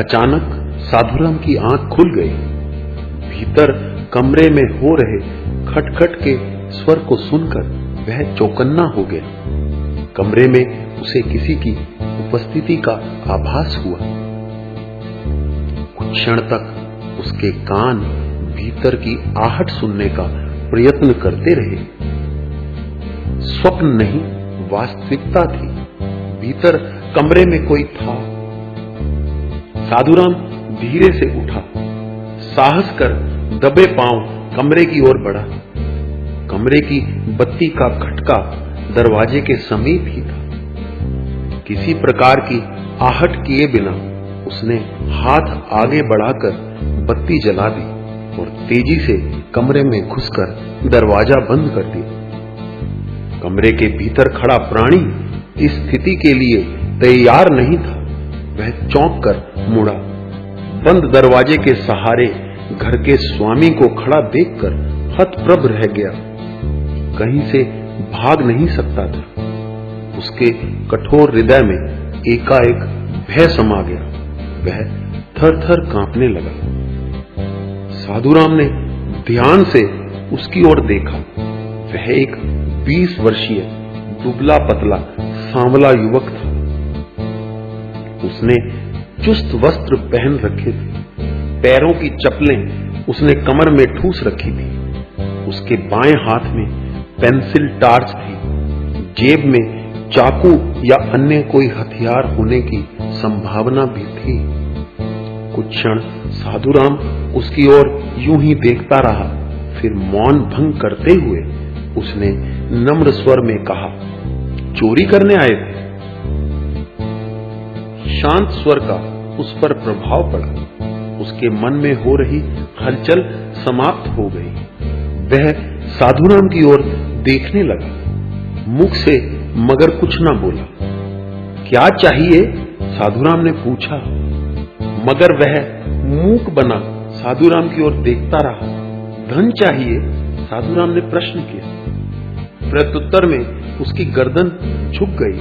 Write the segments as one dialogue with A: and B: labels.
A: अचानक साधुराम की आंख खुल गई। भीतर कमरे में हो रहे खटखट के स्वर को सुनकर वह चौकन्ना हो गया। कमरे में उसे किसी की उपस्थिति का आभास हुआ। कुछ क्षण तक उसके कान भीतर की आहट सुनने का प्रयत्न करते रहे। स्वप्न नहीं, वास्तविकता थी। भीतर कमरे में कोई था। साधुराम धीरे से उठा, साहस कर दबे पांव कमरे की ओर बढ़ा। कमरे की बत्ती का खटका दरवाजे के समीप ही था। किसी प्रकार की आहट किए बिना उसने हाथ आगे बढ़ाकर बत्ती जला दी और तेजी से कमरे में घुसकर दरवाजा बंद कर दिया। कमरे के भीतर खड़ा प्राणी इस स्थिति के लिए तैयार नहीं था। वह चौंक कर मुड़ा। बंद दरवाजे के सहारे घर के स्वामी को खड़ा देखकर हतप्रभ रह गया। कहीं से भाग नहीं सकता था। उसके कठोर हृदय में एकाएक भय समा गया। वह थर-थर कांपने लगा। साधुराम ने ध्यान से उसकी ओर देखा। वह एक 20 वर्षीय दुबला पतला सांवला युवक था। उसने चुस्त वस्त्र पहन रखे थे। पैरों की चप्पलें उसने कमर में ठूस रखी थी। उसके बाएं हाथ में पेंसिल टार्च थी। जेब में चाकू या अन्य कोई हथियार होने की संभावना भी थी। कुछ क्षण साधुराम उसकी ओर यूं ही देखता रहा। फिर मौन भंग करते हुए उसने नम्र स्वर में कहा, चोरी करने आए थे? शांत स्वर का उस पर प्रभाव पड़ा। उसके मन में हो रही हलचल समाप्त हो गई। वह साधुराम की ओर देखने लगा, मुख से मगर कुछ न बोला। क्या चाहिए? साधुराम ने पूछा, मगर वह मूक बना साधुराम की ओर देखता रहा। धन चाहिए? साधुराम ने प्रश्न किया। प्रत्युत्तर में उसकी गर्दन झुक गई,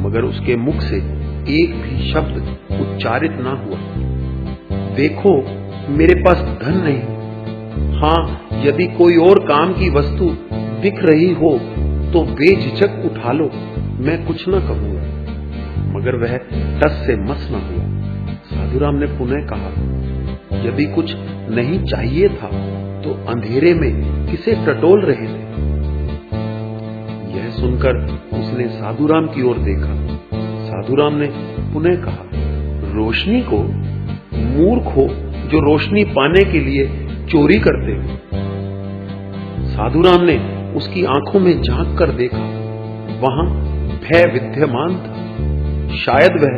A: मगर उसके मुख से एक भी शब्द उच्चारित ना हुआ। देखो, मेरे पास धन नहीं। हाँ, यदि कोई और काम की वस्तु दिख रही हो तो बेझिझक उठा लो, मैं कुछ न कहूंगा। मगर वह टस से मस न हुआ। साधुराम ने पुनः कहा, यदि कुछ नहीं चाहिए था तो अंधेरे में किसे टटोल रहे थे? यह सुनकर उसने साधुराम की ओर देखा। साधुराम ने पुनः कहा, रोशनी को? मूर्ख हो जो रोशनी पाने के लिए चोरी करते हो। साधुराम ने उसकी आंखों में झांक कर देखा। वहां भय विद्यमान था। शायद वह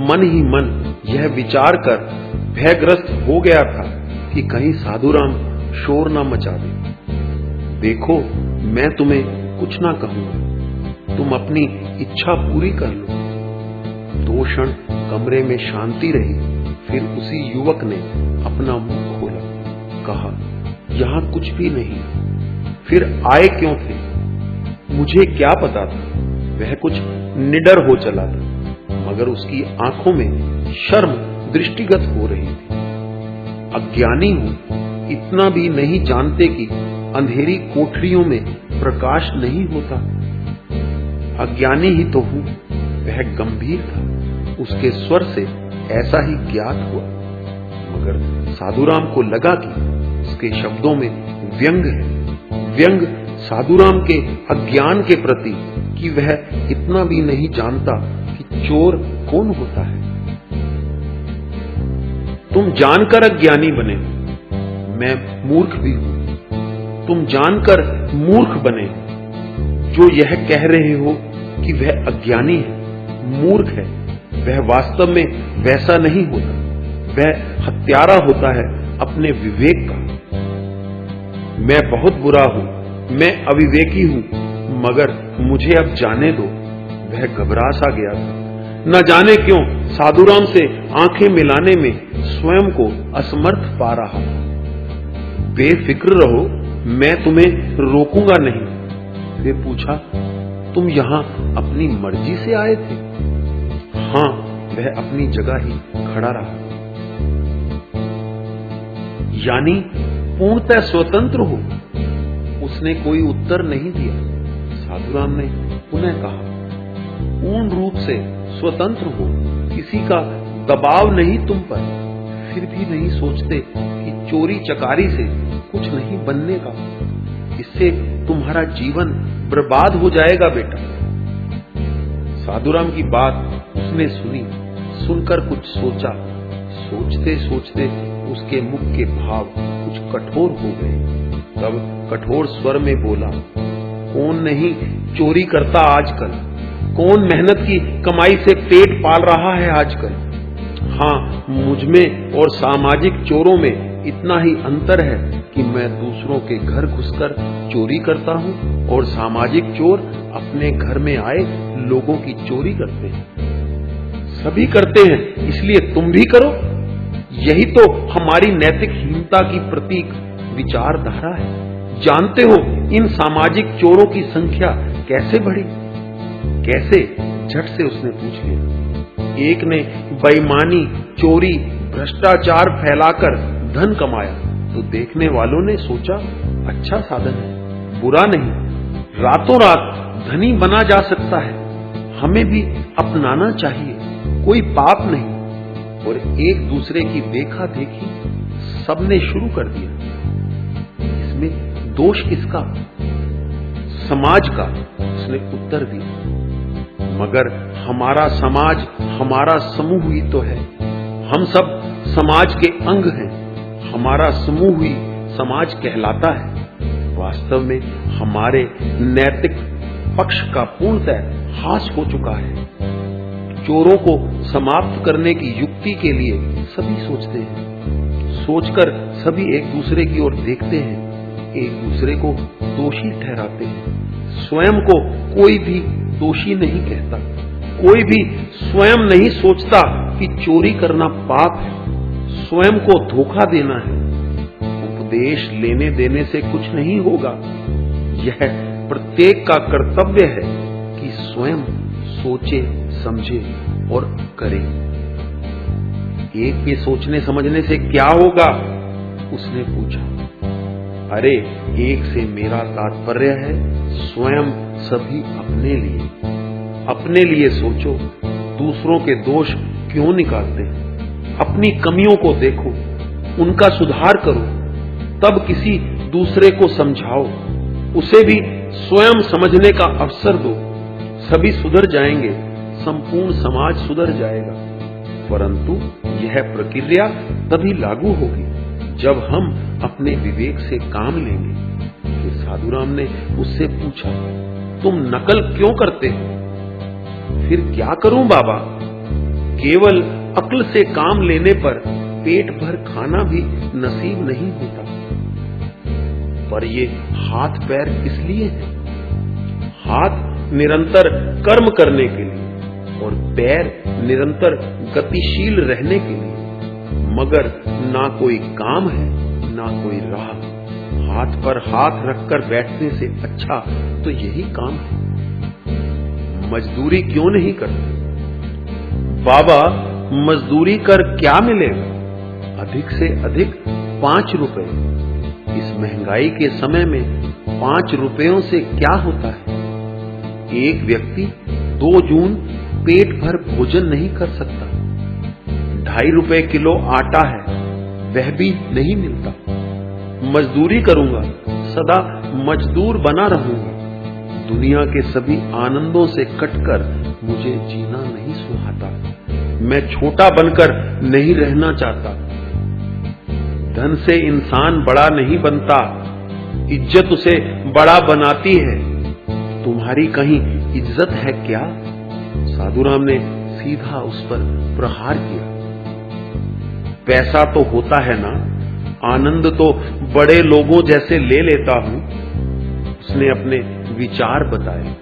A: मन ही मन यह विचार कर भयग्रस्त हो गया था कि कहीं साधुराम शोर न मचा दे। देखो, मैं तुम्हें कुछ ना कहूंगा, तुम अपनी इच्छा पूरी कर लो। 2 क्षण कमरे में शांति रही। फिर उसी युवक ने अपना मुंह खोला, कहा, यहां कुछ भी नहीं। फिर आए क्यों थे? मुझे क्या पता था। वह कुछ निडर हो चला था, मगर उसकी आंखों में शर्म दृष्टिगत हो रही थी। अज्ञानी हूं, इतना भी नहीं जानते कि अंधेरी कोठरियों में प्रकाश नहीं होता। अज्ञानी ही तो हूं। वह गंभीर था। उसके स्वर से ऐसा ही ज्ञात हुआ, मगर साधुराम को लगा कि उसके शब्दों में व्यंग है। व्यंग साधुराम के अज्ञान के प्रति कि वह इतना भी नहीं जानता कि चोर कौन होता है। तुम जानकर अज्ञानी बने, मैं मूर्ख भी हूं। तुम जानकर मूर्ख बने जो यह कह रहे हो कि वह अज्ञानी है, मूर्ख है। वह वास्तव में वैसा नहीं होता। वह हत्यारा होता है अपने विवेक का। मैं बहुत बुरा हूं, मैं अविवेकी हूं, मगर मुझे अब जाने दो। वह घबरा सा गया था। न जाने क्यों साधुराम से आंखें मिलाने में स्वयं को असमर्थ पा रहा। बेफिक्र रहो, मैं तुम्हें रोकूंगा नहीं। फिर पूछा, तुम यहां अपनी मर्जी से आए थे? हाँ, वह अपनी जगह ही खड़ा रहा। यानी पूर्णतः स्वतंत्र हो? उसने कोई उत्तर नहीं दिया। साधुराम ने पुनः कहा, पूर्ण रूप से स्वतंत्र हो, किसी का दबाव नहीं तुम पर। फिर भी नहीं सोचते कि चोरी चकारी से कुछ नहीं बनने का, इससे तुम्हारा जीवन बर्बाद हो जाएगा बेटा। साधुराम की बात उसने सुनी, सुनकर कुछ सोचा। सोचते सोचते उसके मुख के भाव कुछ कठोर हो गए। तब कठोर स्वर में बोला, कौन नहीं चोरी करता आजकल? कौन मेहनत की कमाई से पेट पाल रहा है आजकल? हाँ, मुझमें और सामाजिक चोरों में इतना ही अंतर है कि मैं दूसरों के घर घुसकर चोरी करता हूँ और सामाजिक चोर अपने घर में आए लोगों की चोरी करते हैं। सभी करते हैं, इसलिए तुम भी करो। यही तो हमारी नैतिक हीनता की प्रतीक विचारधारा है। जानते हो इन सामाजिक चोरों की संख्या कैसे बढ़ी? कैसे? झट से उसने पूछ लिया। एक ने बेईमानी, चोरी, भ्रष्टाचार फैलाकर धन कमाया तो देखने वालों ने सोचा अच्छा साधन है, बुरा नहीं, रातों रात धनी बना जा सकता है, हमें भी अपनाना चाहिए, कोई पाप नहीं। और एक दूसरे की देखा देखी सबने शुरू कर दिया। इसमें दोष किसका? समाज का, उसने उत्तर दिया। मगर हमारा समाज, हमारा समूह ही तो है। हम सब समाज के अंग हैं। हमारा समूह ही समाज कहलाता है। वास्तव में हमारे नैतिक पक्ष का पूर्णतः ह्रास हो चुका है। चोरों को समाप्त करने की युक्ति के लिए सभी सोचते हैं। सोचकर सभी एक दूसरे की ओर देखते हैं, एक दूसरे को दोषी ठहराते हैं। स्वयं को कोई भी दोषी नहीं कहता। कोई भी स्वयं नहीं सोचता कि चोरी करना पाप है, स्वयं को धोखा देना है। उपदेश लेने देने से कुछ नहीं होगा। यह प्रत्येक का कर्तव्य है कि स्वयं सोचे, समझे और करे। एक के सोचने समझने से क्या होगा? उसने पूछा। अरे, एक से मेरा तात्पर्य है स्वयं सभी अपने लिए सोचो। दूसरों के दोष क्यों निकालते? अपनी कमियों को देखो, उनका सुधार करो, तब किसी दूसरे को समझाओ, उसे भी स्वयं समझने का अवसर दो। सभी सुधर जाएंगे, संपूर्ण समाज सुधर जाएगा। परंतु यह प्रक्रिया तभी लागू होगी जब हम अपने विवेक से काम लेंगे। फिर साधुराम ने उससे पूछा, तुम नकल क्यों करते हो? फिर क्या करूं बाबा? केवल अक्ल से काम लेने पर पेट भर खाना भी नसीब नहीं होता। पर ये हाथ पैर किस लिए है? हाथ निरंतर कर्म करने के लिए और पैर निरंतर गतिशील रहने के लिए। मगर ना कोई काम है, ना कोई राह। हाथ पर हाथ रखकर बैठने से अच्छा तो यही काम है। मजदूरी क्यों नहीं करते? बाबा, मजदूरी कर क्या मिलेगा? अधिक से अधिक 5 रुपए। इस महंगाई के समय में 5 रुपयों से क्या होता है? एक व्यक्ति 2 जून पेट भर भोजन नहीं कर सकता। 2.5 रुपए किलो आटा है, वह भी नहीं मिलता। मजदूरी करूंगा, सदा मजदूर बना रहूंगा। दुनिया के सभी आनंदों से कटकर मुझे जीना नहीं सुहाता। मैं छोटा बनकर नहीं रहना चाहता। धन से इंसान बड़ा नहीं बनता, इज्जत उसे बड़ा बनाती है। तुम्हारी कहीं इज्जत है क्या? साधुराम ने सीधा उस पर प्रहार किया। पैसा तो होता है ना, आनंद तो बड़े लोगों जैसे ले लेता हूं। उसने अपने विचार बताए।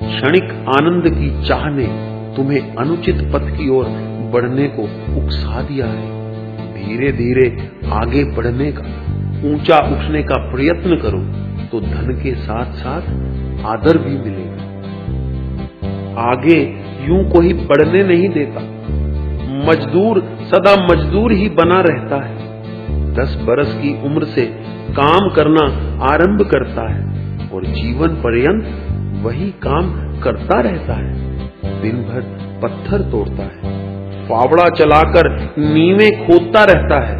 A: क्षणिक आनंद की चाह ने तुम्हें अनुचित पथ की ओर बढ़ने को उकसा दिया है। धीरे धीरे आगे बढ़ने का, ऊंचा उठने का प्रयत्न करो तो धन के साथ साथ आदर भी मिलेगा। आगे यूं कोई बढ़ने नहीं देता। मजदूर सदा मजदूर ही बना रहता है। 10 बरस की उम्र से काम करना आरंभ करता है और जीवन पर्यंत वही काम करता रहता है। दिन भर पत्थर तोड़ता है, फावड़ा चलाकर नींवें खोदता रहता है।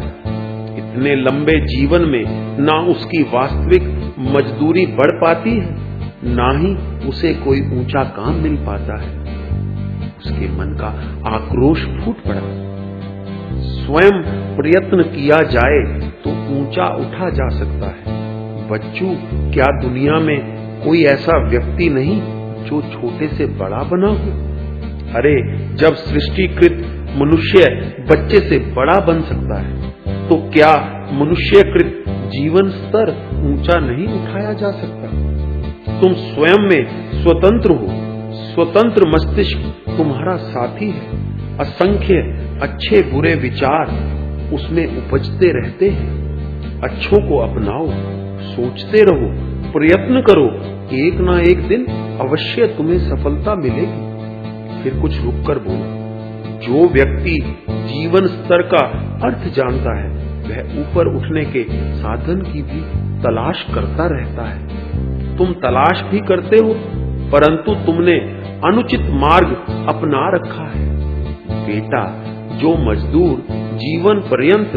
A: इतने लंबे जीवन में ना उसकी वास्तविक मजदूरी बढ़ पाती है, ना ही उसे कोई ऊंचा काम मिल पाता है। उसके मन का आक्रोश फूट पड़ा। स्वयं प्रयत्न किया जाए तो ऊंचा उठा जा सकता है। बच्चों, क्या दुनिया में कोई ऐसा व्यक्ति नहीं जो छोटे से बड़ा बना हो? अरे, जब सृष्टिकृत मनुष्य बच्चे से बड़ा बन सकता है, तो क्या मनुष्यकृत जीवन स्तर ऊंचा नहीं उठाया जा सकता? तुम स्वयं में स्वतंत्र हो। स्वतंत्र मस्तिष्क तुम्हारा साथी है। असंख्य अच्छे बुरे विचार उसमें उपजते रहते हैं। अच्छों को अपनाओ, सोचते रहो, प्रयत्न करो। एक ना एक दिन अवश्य तुम्हें सफलता मिलेगी। फिर कुछ रुककर बोलो। जो व्यक्ति जीवन स्तर का अर्थ जानता है, वह ऊपर उठने के साधन की भी तलाश करता रहता है। तुम तलाश भी करते हो, परंतु तुमने अनुचित मार्ग अपना रखा है। बेटा, जो मजदूर जीवन पर्यंत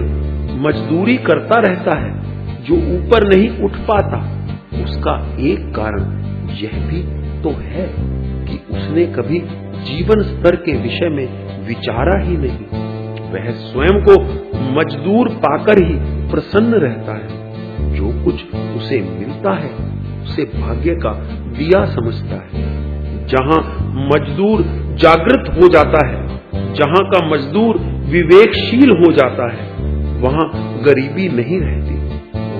A: मजदूरी करता रहता है, जो ऊपर नहीं उठ पाता, उसका एक कारण यह भी तो है कि उसने कभी जीवन स्तर के विषय में विचारा ही नहीं। वह स्वयं को मजदूर पाकर ही प्रसन्न रहता है। जो कुछ उसे मिलता है, उसे भाग्य का दिया समझता है। जहां मजदूर जागृत हो जाता है, जहां का मजदूर विवेकशील हो जाता है, वहां गरीबी नहीं रहती,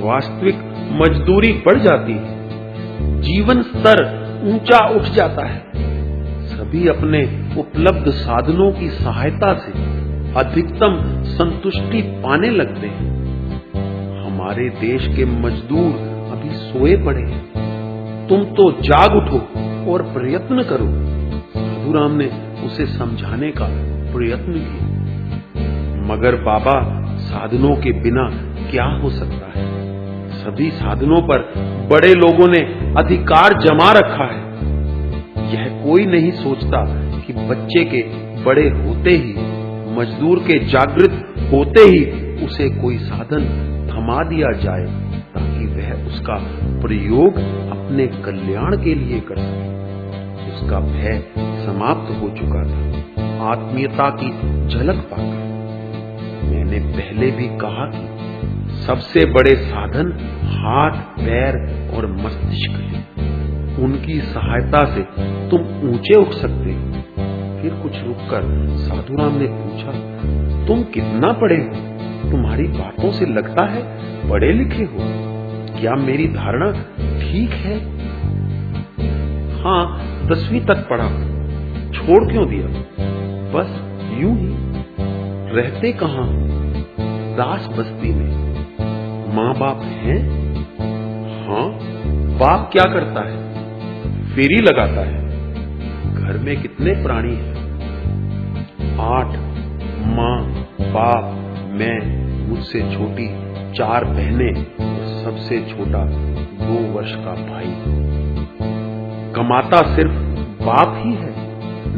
A: वास्तविक मजदूरी बढ़ जाती है, जीवन स्तर ऊंचा उठ जाता है। सभी अपने उपलब्ध साधनों की सहायता से अधिकतम संतुष्टि पाने लगते हैं। हमारे देश के मजदूर अभी सोए पड़े हैं। तुम तो जाग उठो और प्रयत्न करो। साधुराम ने उसे समझाने का प्रयत्न किया, मगर बाबा, साधनों के बिना क्या हो सकता है? सभी साधनों पर बड़े लोगों ने अधिकार जमा रखा है। यह कोई नहीं सोचता कि बच्चे के बड़े होते ही, मजदूर के जागृत होते ही उसे कोई साधन थमा दिया जाए, ताकि वह उसका प्रयोग अपने कल्याण के लिए कर सके। उसका भय समाप्त हो चुका था। आत्मीयता की झलक पाकर मैंने पहले भी कहा कि सबसे बड़े साधन हाथ, पैर और मस्तिष्क हैं। उनकी सहायता से तुम ऊंचे उठ सकते हो। फिर कुछ रुककर साधुराम ने पूछा, तुम कितना पढ़े हो? तुम्हारी बातों से लगता है पढ़े लिखे हो। क्या मेरी धारणा ठीक है? हाँ, 10वीं तक पढ़ा। छोड़ क्यों दिया? बस यूं ही। रहते कहाँ हो? दास बस्ती में। माँ बाप हैं? हाँ। बाप क्या करता है? फेरी लगाता है। घर में कितने प्राणी हैं? 8। माँ, बाप, मैं, मुझसे छोटी 4 बहनें और सबसे छोटा 2 वर्ष का भाई। कमाता सिर्फ बाप ही है?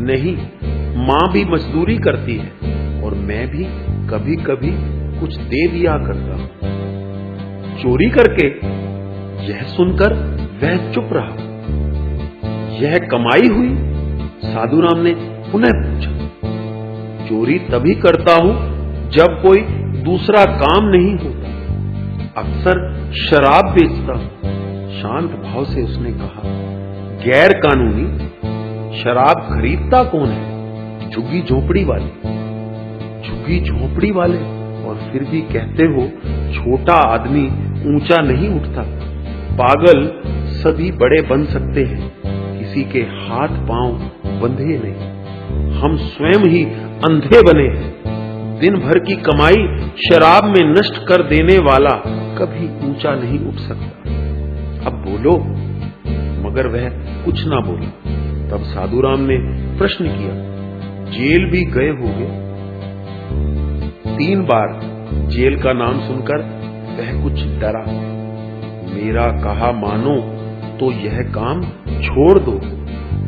A: नहीं, माँ भी मजदूरी करती है और मैं भी कभी कभी कुछ दे दिया करता हूं। चोरी करके? यह सुनकर वह चुप रहा। यह कमाई हुई? साधुराम ने पुनः पूछा। चोरी तभी करता हूं जब कोई दूसरा काम नहीं होता। अक्सर शराब बेचता हूं। शांत भाव से उसने कहा। गैर कानूनी? शराब खरीदता कौन है? झुग्गी झोपड़ी वाले। झुग्गी झोपड़ी वाले? और फिर भी कहते हो छोटा आदमी ऊंचा नहीं उठता। पागल, सभी बड़े बन सकते हैं, किसी के हाथ पांव बंधे नहीं। हम स्वयं ही अंधे बने हैं। दिन भर की कमाई शराब में नष्ट कर देने वाला कभी ऊंचा नहीं उठ सकता। अब बोलो। मगर वह कुछ ना बोला। तब साधुराम ने प्रश्न किया, जेल भी गए होगे? 3 बार जेल का नाम सुनकर वह कुछ डरा। मेरा कहा मानो तो यह काम छोड़ दो,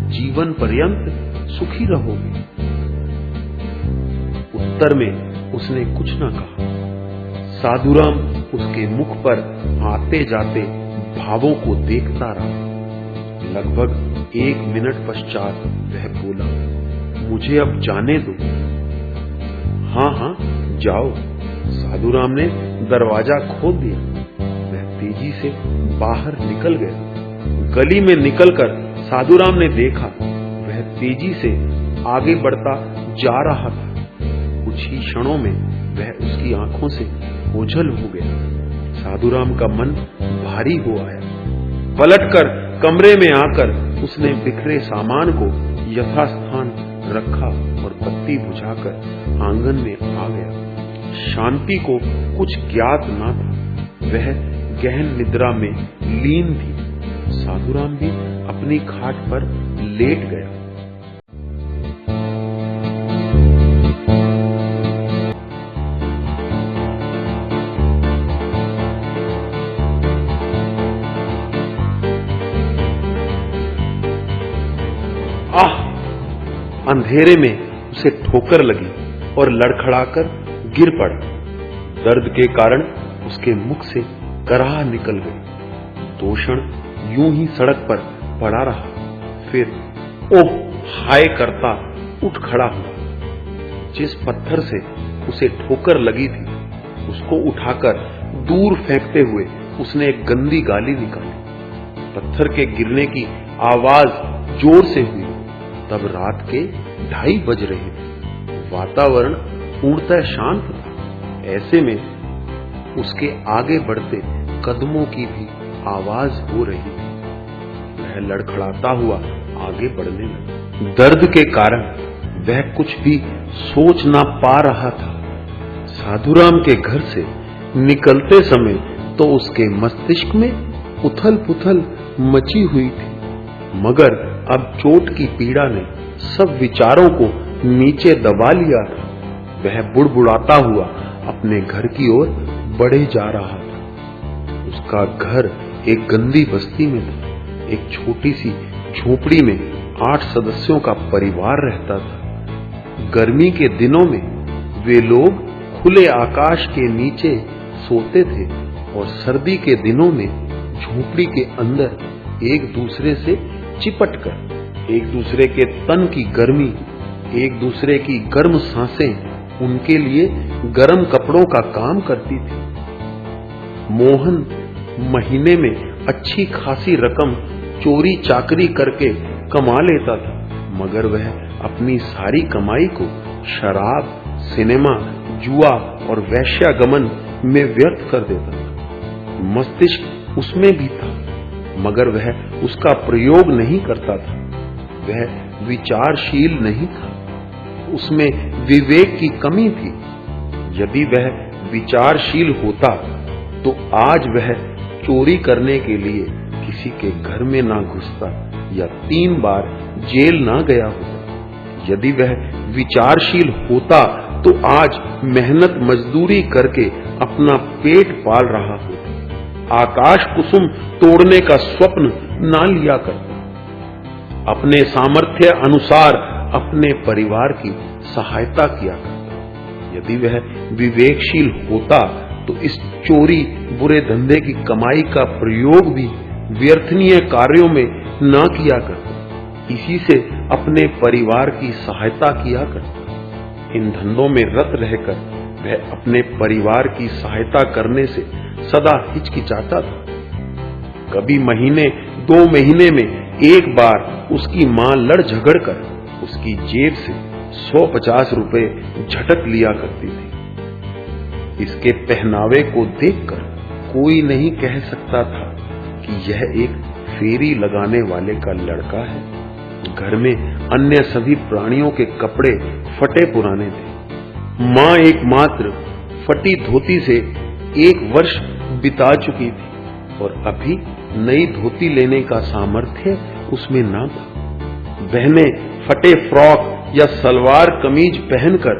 A: जीवन पर्यंत सुखी रहोगे। उत्तर में उसने कुछ न कहा। साधुराम उसके मुख पर आते जाते भावों को देखता रहा। लगभग 1 मिनट पश्चात वह बोला, मुझे अब जाने दो। हाँ हाँ जाओ। साधुराम ने दरवाजा खोल दिया। वह तेजी से बाहर निकल गया। गली में निकलकर साधुराम ने देखा वह तेजी से आगे बढ़ता जा रहा था। कुछ ही क्षणों में वह उसकी आंखों से ओझल हो गया। साधुराम का मन भारी हो आया। पलटकर कमरे में आकर उसने बिखरे सामान को यथास्थान रखा और बत्ती बुझाकर आंगन में आ गया। शांति को कुछ ज्ञात न था। वह गहन निद्रा में लीन थी। साधुराम भी अपनी खाट पर लेट गया। अंधेरे में उसे ठोकर लगी और लड़खड़ाकर गिर पड़ा। दर्द के कारण उसके मुख से कराह निकल गई। 2 क्षण यूं ही सड़क पर पड़ा रहा। फिर ओह हाय करता उठ खड़ा हुआ। जिस पत्थर से उसे ठोकर लगी थी उसको उठाकर दूर फेंकते हुए उसने एक गंदी गाली निकाली। पत्थर के गिरने की आवाज जोर से हुई। तब रात के 2:30 बज रहे थे। वातावरण पूर्णतः शांत था। ऐसे में उसके आगे बढ़ते कदमों की भी आवाज हो रही थी। वह लड़खड़ाता हुआ आगे बढ़ने लगा। दर्द के कारण वह कुछ भी सोच ना पा रहा था। साधुराम के घर से निकलते समय तो उसके मस्तिष्क में उथल पुथल मची हुई थी, मगर अब चोट की पीड़ा ने सब विचारों को नीचे दबा लिया था। वह बुड़बुड़ाता हुआ अपने घर की ओर बढ़े जा रहा था। उसका घर एक गंदी बस्ती में था। एक छोटी सी झोपड़ी में 8 सदस्यों का परिवार रहता था। गर्मी के दिनों में वे लोग खुले आकाश के नीचे सोते थे और सर्दी के दिनों में झोपड़ी के अंदर एक दूसरे से चिपटकर एक दूसरे के तन की गर्मी, एक दूसरे की गर्म सांसें उनके लिए गर्म कपड़ों का काम करती थी। मोहन महीने में अच्छी खासी रकम चोरी चाकरी करके कमा लेता था, मगर वह अपनी सारी कमाई को शराब, सिनेमा, जुआ और वैश्यागमन में व्यर्थ कर देता था। मस्तिष्क उसमें भी था, मगर वह उसका प्रयोग नहीं करता था। वह विचारशील नहीं था। उसमें विवेक की कमी थी। यदि वह विचारशील होता तो आज वह चोरी करने के लिए किसी के घर में ना घुसता या 3 बार जेल ना गया होता। यदि वह विचारशील होता तो आज मेहनत मजदूरी करके अपना पेट पाल रहा होता। आकाश कुसुम तोड़ने का स्वप्न ना लिया करता। अपने सामर्थ्य अनुसार अपने परिवार की सहायता किया करता। यदि वह विवेकशील होता तो इस चोरी बुरे धंधे की कमाई का प्रयोग भी व्यर्थनीय कार्यों में न किया करता। इसी से अपने परिवार की सहायता किया करता। इन धंधों में रत रहकर वह अपने परिवार की सहायता करने से सदा हिचकिचाता था। कभी महीने 2 महीने में एक बार उसकी मां लड़ झगड़ कर उसकी जेब से 150 रुपए झटक लिया करती थी। इसके पहनावे को देखकर कोई नहीं कह सकता था कि यह एक फेरी लगाने वाले का लड़का है। घर में अन्य सभी प्राणियों के कपड़े फटे पुराने थे। मां एकमात्र फटी धोती से 1 वर्ष बिता चुकी थी और अभी नई धोती लेने का सामर्थ्य उसमें ना था। बहनें फटे फ्रॉक या सलवार कमीज पहनकर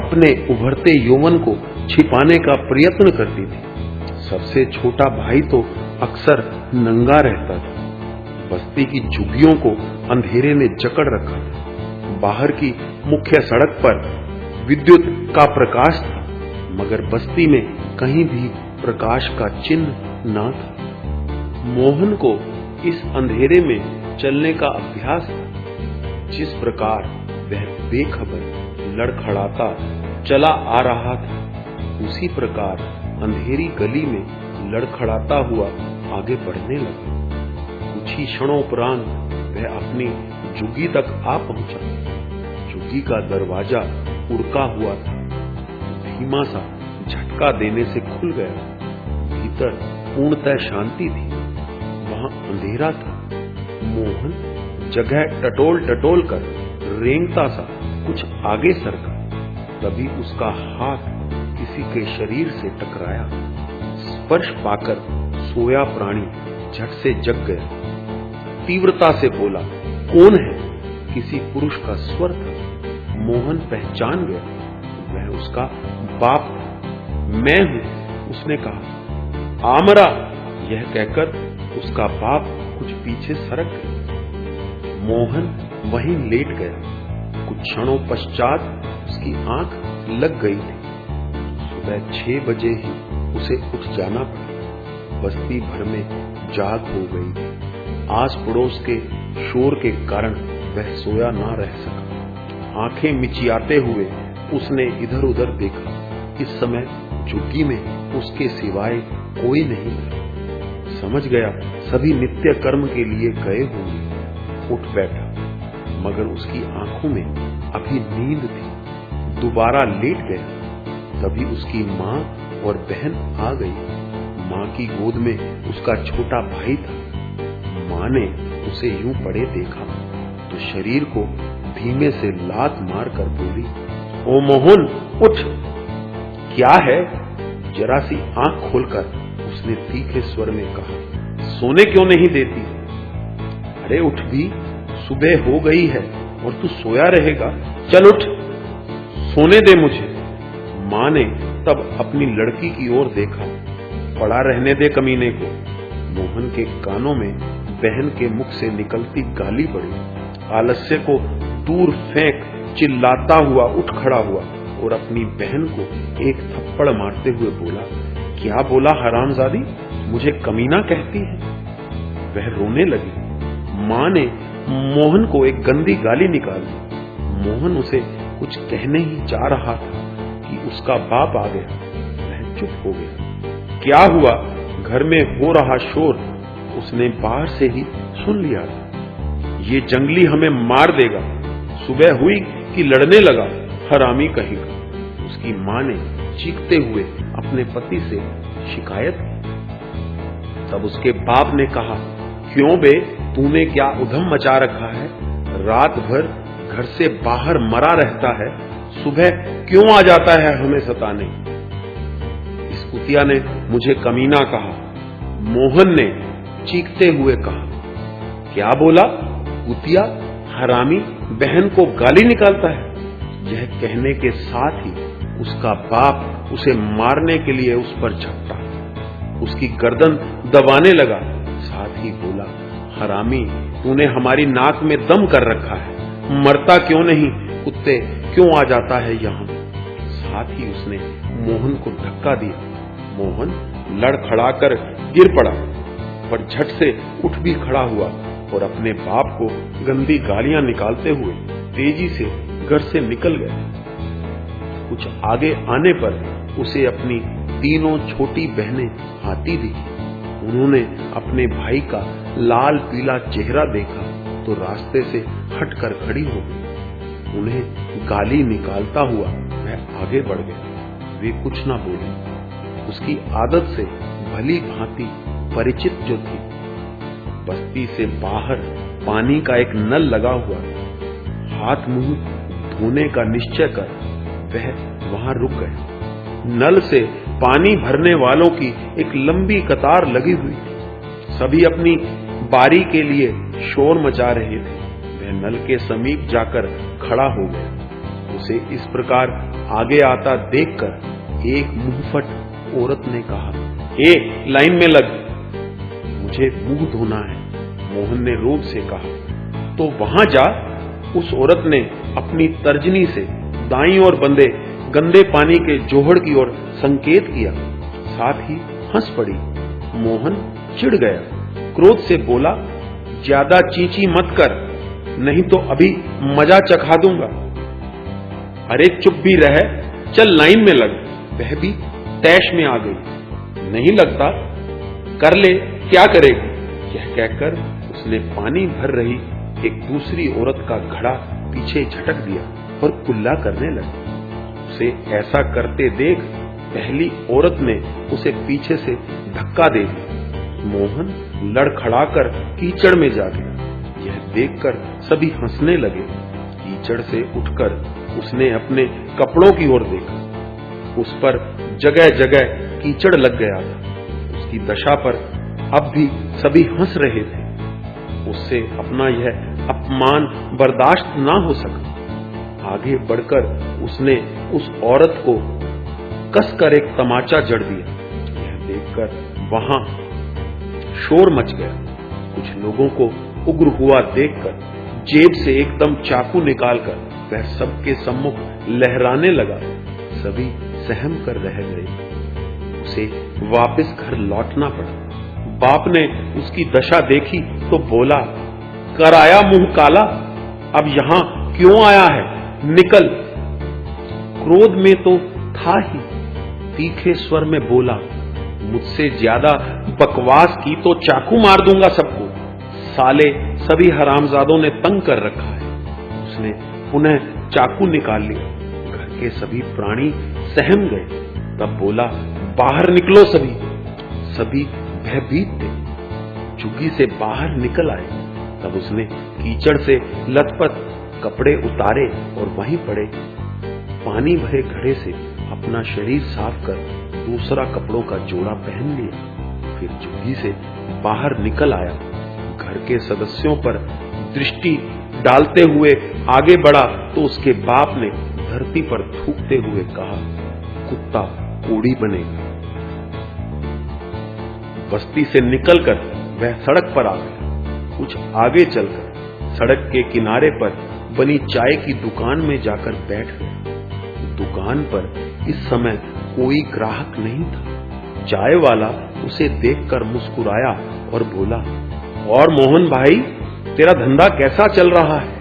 A: अपने उभरते यौवन को छिपाने का प्रयत्न करती थी। सबसे छोटा भाई तो अक्सर नंगा रहता था। बस्ती की झुग्गियों को अंधेरे ने जकड़ रखा था। बाहर की मुख्य सड़क पर विद्युत का प्रकाश था, मगर बस्ती में कहीं भी प्रकाश का चिन्ह न था। मोहन को इस अंधेरे में चलने का अभ्यास था। जिस प्रकार वह बेखबर लड़खड़ाता चला आ रहा था, उसी प्रकार अंधेरी गली में लड़खड़ाता हुआ आगे बढ़ने लगा। कुछ ही क्षणोपरांत वह अपनी झुग्गी तक आ पहुंचा। झुग्गी का दरवाजा उड़का हुआ था, धीमा सा झटका देने से खुल गया। भीतर पूर्णतः शांति थी, वहां अंधेरा था। मोहन जगह टटोल टटोल कर रेंगता सा कुछ आगे सरका। तभी उसका हाथ किसी के शरीर से टकराया। स्पर्श पाकर सोया प्राणी झट से जग गया। तीव्रता से बोला, कौन है? किसी पुरुष का स्वर था। मोहन पहचान गया, वह उसका बाप था। मैं हूं, उसने कहा। आमरा, यह कहकर उसका बाप कुछ पीछे सरक गया। मोहन वहीं लेट गया। कुछ क्षणों पश्चात उसकी आंख लग गई थी। सुबह 6 बजे ही उसे उठ जाना पड़ा। बस्ती भर में जाग हो गई थी। आस पड़ोस के शोर के कारण वह सोया ना रह सका। आंखें मिचियाते हुए उसने इधर उधर देखा। इस समय झुग्गी में उसके सिवाय कोई नहीं था। समझ गया सभी नित्य कर्म के लिए गए होंगे। उठ बैठा, मगर उसकी आंखों में अभी नींद थी। दोबारा लेट गया। तभी उसकी माँ और बहन आ गई। माँ की गोद में उसका छोटा भाई था। माँ ने उसे यूं पड़े देखा तो शरीर को धीमे से लात मार कर बोली, ओ मोहन, उठ। क्या है? जरा सी आंख खोलकर उसने तीखे स्वर में कहा। सोने क्यों नहीं देती? अरे उठ भी, सुबह हो गई है और तू सोया रहेगा। चल उठ, सोने दे मुझे। माँ ने तब अपनी लड़की की ओर देखा। पड़ा रहने दे कमीने को। मोहन के कानों में बहन के मुख से निकलती गाली पड़ी। आलस्य को दूर फेंक चिल्लाता हुआ उठ खड़ा हुआ और अपनी बहन को एक थप्पड़ मारते हुए बोला, क्या बोला हरामजादी, मुझे कमीना कहती है? वह रोने लगी। माँ ने मोहन को एक गंदी गाली निकाल दी। मोहन उसे कुछ कहने ही जा रहा था कि उसका बाप आ गया। वह चुप हो गया। क्या हुआ? घर में हो रहा शोर उसने बाहर से ही सुन लिया था। ये जंगली हमें मार देगा। सुबह हुई कि लड़ने लगा, हरामी कहेगा। उसकी माँ ने चीखते हुए अपने पति से शिकायत की। तब उसके बाप ने कहा, क्यों बे, तूने क्या उधम मचा रखा है? रात भर घर से बाहर मरा रहता है, सुबह क्यों आ जाता है हमें सताने? इस कुतिया ने मुझे कमीना कहा। मोहन ने चीखते हुए कहा। क्या बोला? कुतिया, हरामी, बहन को गाली निकालता है। यह कहने के साथ ही उसका बाप उसे मारने के लिए उस पर झपटा। उसकी गर्दन दबाने लगा। साथ ही बोला, हरामी, तूने हमारी नाक में दम कर रखा है। मरता क्यों नहीं? कुत्ते, क्यों आ जाता है यहाँ? साथ ही उसने मोहन को धक्का दिया। मोहन लड़खड़ाकर गिर पड़ा, पर झट से उठ भी खड़ा हुआ और अपने बाप को गंदी गालियां निकालते हुए तेजी से घर से निकल गया। कुछ आगे आने पर उसे अपनी तीनों छोटी बहनें आती दिखी। उन्होंने अपने भाई का लाल पीला चेहरा देखा तो रास्ते से हटकर खड़ी हो गई। उन्हें गाली निकालता हुआ वह आगे बढ़ गया। वे कुछ ना बोले। उसकी आदत से भली भांति परिचित जो थी। बस्ती से बाहर पानी का एक नल लगा हुआ। हाथ मुंह धोने का निश्चय कर वह वहां रुक गया। नल से पानी भरने वालों की एक लंबी कतार लगी हुई थी। सभी अपनी बारी के लिए शोर मचा रहे थे। वह नल के समीप जाकर खड़ा हो गया। उसे इस प्रकार आगे आता देखकर एक मुंहफट औरत ने कहा, ए लाइन में लग, मुझे मुंह धोना है। मोहन ने रोब से कहा, तो वहां जा। उस औरत ने अपनी तर्जनी से दाईं ओर बंधे गंदे पानी के जोहड़ की ओर संकेत किया, साथ ही हंस पड़ी। मोहन चिढ़ गया, क्रोध से बोला, ज्यादा चींची मत कर, नहीं तो अभी मजा चखा दूंगा। अरे चुप भी रह, चल लाइन में लग। वह भी तैश में आ गई। नहीं लगता, कर ले, क्या करेगी। यह कहकर उसने पानी भर रही एक दूसरी औरत का घड़ा पीछे झटक दिया और कुल्ला करने लगी। उसे ऐसा करते देख पहली औरत ने उसे पीछे से धक्का दे दिया। मोहन लड़खड़ाकर कीचड़ में जा गया। यह देखकर सभी हंसने लगे। कीचड़ से उठकर उसने अपने कपड़ों की ओर देखा। उस पर जगह जगह कीचड़ लग गया था। उसकी दशा पर अब भी सभी हंस रहे थे। उससे अपना यह अपमान बर्दाश्त ना हो सका। आगे बढ़कर उसने उस औरत को कसकर एक तमाचा जड़ दिया। यह देखकर वहां शोर मच गया। कुछ लोगों को उग्र हुआ देखकर जेब से एकदम चाकू निकालकर वह सबके सम्मुख लहराने लगा। सभी सहम कर रह गए। उसे वापस घर लौटना पड़ा। बाप ने उसकी दशा देखी तो बोला, कर आया मुंह काला, अब यहां क्यों आया है, निकल। क्रोध में तो था ही, तीखे स्वर में बोला, मुझसे ज्यादा बकवास की तो चाकू मार दूंगा सबको। साले सभी हरामजादों ने तंग कर रखा है। उसने पुनः चाकू निकाल लिया। घर के सभी प्राणी सहम गए। तब बोला, बाहर निकलो सभी। सभी भयभीत थे। झुग्गी से बाहर निकल आए। तब उसने कीचड़ से लथपथ कपड़े उतारे और वहीं पड़े पानी भरे घड़े से अपना शरीर साफ कर दूसरा कपड़ों का जोड़ा पहन लिया। फिर झुग्गी से बाहर निकल आया। घर के सदस्यों पर दृष्टि डालते हुए आगे बढ़ा तो उसके बाप ने धरती पर थूकते हुए कहा, कुत्ता कोड़ी बनेगा। बस्ती से निकलकर वह सड़क पर आ गया। कुछ आगे चलकर सड़क के किनारे पर बनी चाय की दुकान में जाकर बैठ गया। दुकान पर इस समय कोई ग्राहक नहीं था। चाय वाला उसे देखकर मुस्कुराया और बोला, और मोहन भाई, तेरा धंधा कैसा चल रहा है।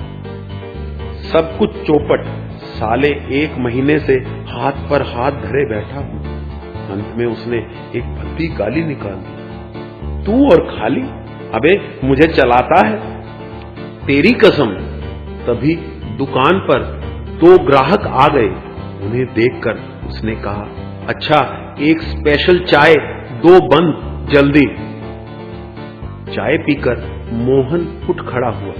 A: सब कुछ चौपट, साले 1 महीने से हाथ पर हाथ धरे बैठा हूं। अंत में उसने एक भद्दी गाली निकाल दी, तू और खाली, अबे मुझे चलाता है, तेरी कसम। तभी दुकान पर 2 ग्राहक आ गए। उन्हें देखकर उसने कहा, अच्छा, एक स्पेशल चाय 2 बंद जल्दी। चाय पीकर मोहन उठ खड़ा हुआ।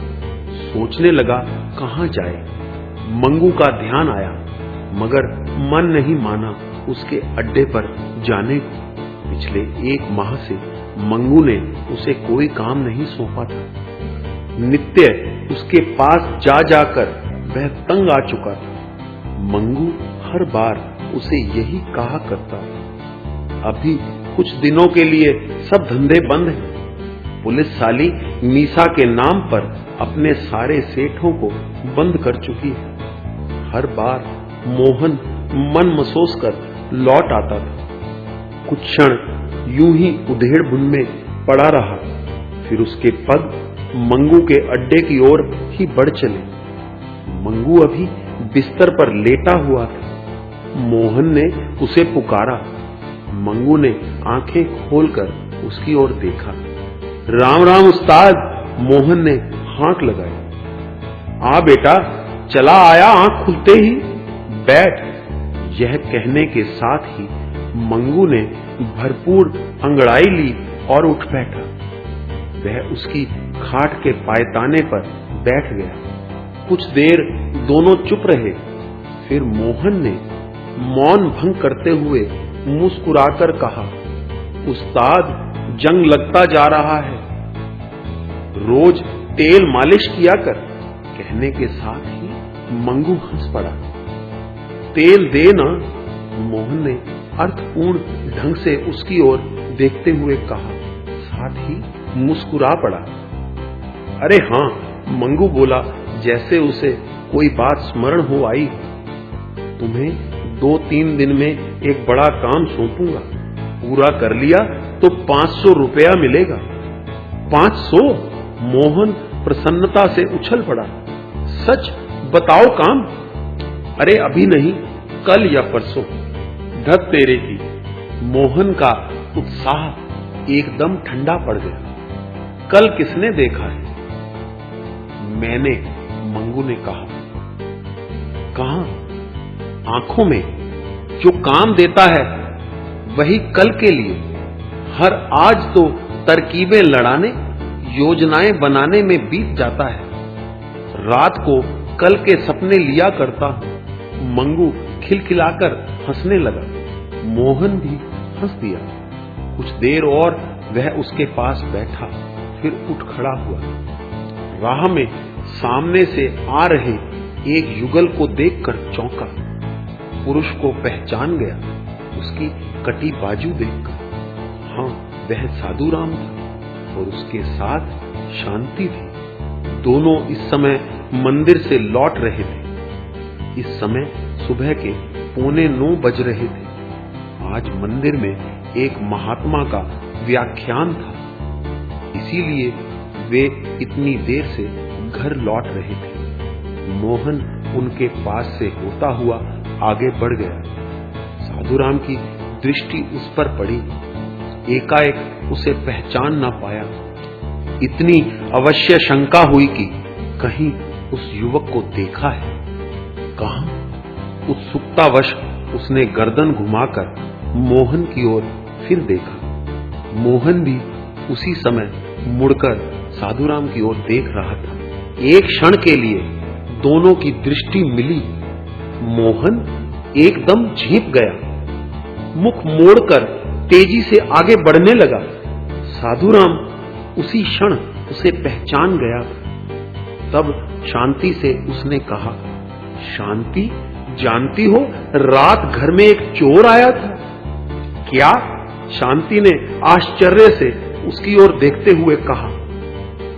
A: सोचने लगा कहां जाए। मंगू का ध्यान आया, मगर मन नहीं माना उसके अड्डे पर जाने को। पिछले 1 माह से मंगू ने उसे कोई काम नहीं सौंपा था। नित्य उसके पास जा जाकर वह तंग आ चुका था। मंगू हर बार उसे यही कहा करता, अभी कुछ दिनों के लिए सब धंधे बंद हैं। पुलिस साली मीसा के नाम पर अपने सारे सेठों को बंद कर चुकी है। हर बार मोहन मन मसोस कर लौट आता था। कुछ क्षण यूं ही उधेड़ बुन में पड़ा रहा, फिर उसके पग मंगू के अड्डे की ओर ही बढ़ चले। मंगू अभी बिस्तर पर लेटा हुआ था। मोहन ने उसे पुकारा। मंगू ने आंखें खोलकर उसकी ओर देखा। राम राम उस्ताद, मोहन ने हांक लगाई। आ बेटा, चला आया आंख खुलते ही, बैठ। यह कहने के साथ ही मंगू ने भरपूर अंगड़ाई ली और उठ बैठा। वह उसकी खाट के पायताने पर बैठ गया। कुछ देर दोनों चुप रहे। फिर मोहन ने मौन भंग करते हुए मुस्कुराकर कहा, उस्ताद, जंग लगता जा रहा है, रोज तेल मालिश किया कर। कहने के साथ ही मंगू हंस पड़ा। तेल दे ना। मोहन ने अर्थपूर्ण ढंग से उसकी ओर देखते हुए कहा, साथ ही मुस्कुरा पड़ा। अरे हाँ, मंगू बोला जैसे उसे कोई बात स्मरण हो आई। तुम्हें 2-3 दिन में एक बड़ा काम सौंपूंगा, पूरा कर लिया तो 500 रुपया मिलेगा। 500? मोहन प्रसन्नता से उछल पड़ा। सच बताओ काम? अरे अभी नहीं, कल या परसों। धत तेरे की। मोहन का उत्साह एकदम ठंडा पड़ गया। कल किसने देखा है? मैंने, मंगू ने कहा। कहां? आंखों में। जो काम देता है वही कल के लिए। हर आज तो तरकीबें लड़ाने, योजनाएं बनाने में बीत जाता है। रात को कल के सपने लिया करता हूं। मंगू खिलखिलाकर हंसने लगा। मोहन भी हंस दिया। कुछ देर और वह उसके पास बैठा, फिर उठ खड़ा हुआ। राह में सामने से आ रहे एक युगल को देखकर चौंका। पुरुष को पहचान गया उसकी कटी बाजू देखकर। हाँ, वह साधु राम था और उसके साथ शांति थी। दोनों इस समय मंदिर से लौट रहे थे। इस समय सुबह के 8:45 बज रहे थे। आज मंदिर में एक महात्मा का व्याख्यान था, इसीलिए वे इतनी देर से घर लौट रहे थे। मोहन उनके पास से होता हुआ आगे बढ़ गया। साधुराम की दृष्टि उस पर पड़ी। एकाएक उसे पहचान न पाया। इतनी अवश्य शंका हुई कि कहीं उस युवक को देखा है। कहां? उत्सुकतावश उसने गर्दन घुमाकर मोहन की ओर फिर देखा। मोहन भी उसी समय मुड़कर साधुराम की ओर देख रहा था। एक क्षण के लिए दोनों की दृष्टि मिली। मोहन एकदम झेप गया, मुख मोड़कर तेजी से आगे बढ़ने लगा। साधुराम उसी क्षण उसे पहचान गया। तब शांति से उसने कहा, शांति, जानती हो रात घर में एक चोर आया था? क्या? शांति ने आश्चर्य से उसकी ओर देखते हुए कहा।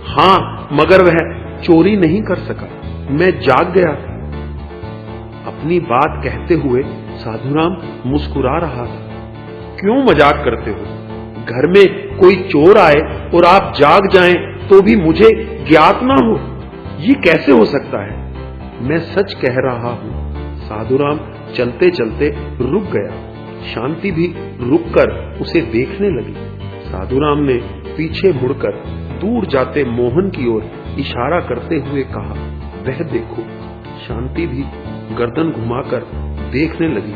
A: हाँ, मगर वह चोरी नहीं कर सका, मैं जाग गया था। अपनी बात कहते हुए साधुराम मुस्कुरा रहा था। क्यों मजाक करते हो? घर में कोई चोर आए और आप जाग जाएं तो भी मुझे ज्ञात ना हो, ये कैसे हो सकता है? मैं सच कह रहा हूं। साधुराम चलते चलते रुक गया। शांति भी रुककर उसे देखने लगी। साधुराम ने पीछे मुड़कर दूर जाते मोहन की ओर इशारा करते हुए कहा, वह देखो। शांति भी गर्दन घुमाकर देखने लगी।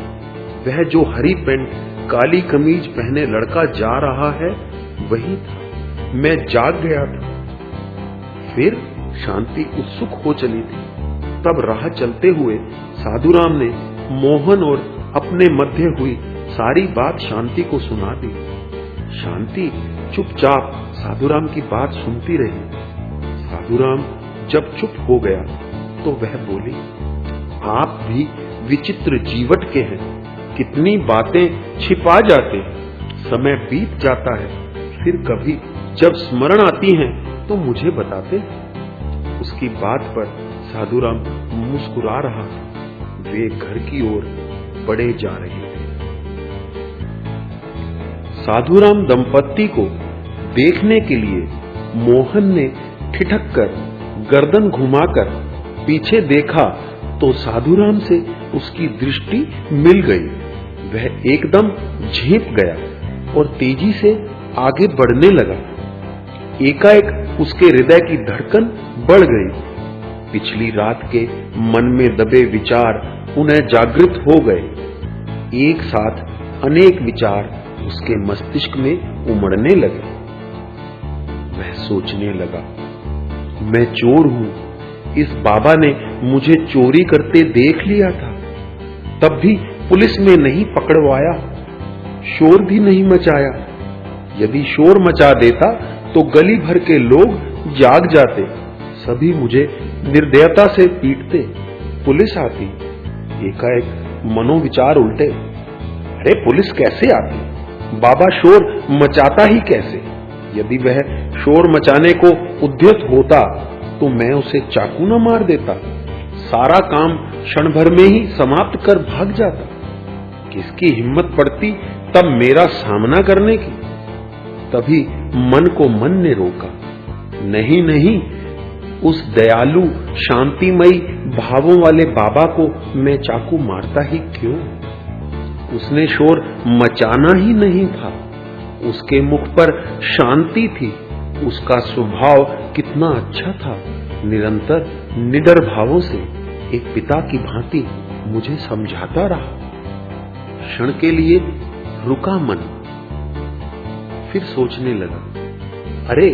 A: वह जो हरी पैंट काली कमीज पहने लड़का जा रहा है वही था। मैं जाग गया था। फिर शांति उत्सुक हो चली थी। तब राह चलते हुए साधुराम ने मोहन और अपने मध्य हुई सारी बात शांति को सुना दी। शांति चुपचाप साधुराम की बात सुनती रही। साधुराम जब चुप हो गया तो वह बोली, आप भी विचित्र जीवट के हैं, कितनी बातें छिपा जाते हैं। समय बीत जाता है, फिर कभी जब स्मरण आती हैं तो मुझे बताते। उसकी बात पर साधुराम मुस्कुरा रहा था। वे घर की ओर बढ़े जा रहे थे। साधुराम दंपत्ति को देखने के लिए मोहन ने ठिठक कर गर्दन घुमाकर पीछे देखा तो साधुराम से उसकी दृष्टि मिल गई। वह एकदम झेप गया और तेजी से आगे बढ़ने लगा। एकाएक उसके हृदय की धड़कन बढ़ गई। पिछली रात के मन में दबे विचार उन्हें जागृत हो गए। एक साथ अनेक विचार उसके मस्तिष्क में उमड़ने लगे। वह सोचने लगा, मैं चोर हूं। इस बाबा ने मुझे चोरी करते देख लिया था, तब भी पुलिस में नहीं पकड़वाया, शोर भी नहीं मचाया। यदि शोर मचा देता तो गली भर के लोग जाग जाते, सभी मुझे निर्दयता से पीटते, पुलिस आती। एकाएक मनोविचार उल्टे। अरे पुलिस कैसे आती, बाबा शोर मचाता ही कैसे? यदि वह शोर मचाने को उद्यत होता तो मैं उसे चाकू न मार देता, सारा काम क्षण भर में ही समाप्त कर भाग जाता। किसकी हिम्मत पड़ती तब मेरा सामना करने की? तभी मन को मन ने रोका, नहीं नहीं, उस दयालु शांतिमयी भावों वाले बाबा को मैं चाकू मारता ही क्यों? उसने शोर मचाना ही नहीं था, उसके मुख पर शांति थी, उसका स्वभाव कितना अच्छा था। निरंतर निडर भावों से एक पिता की भांति मुझे समझाता रहा। क्षण के लिए रुका मन, फिर सोचने लगा, अरे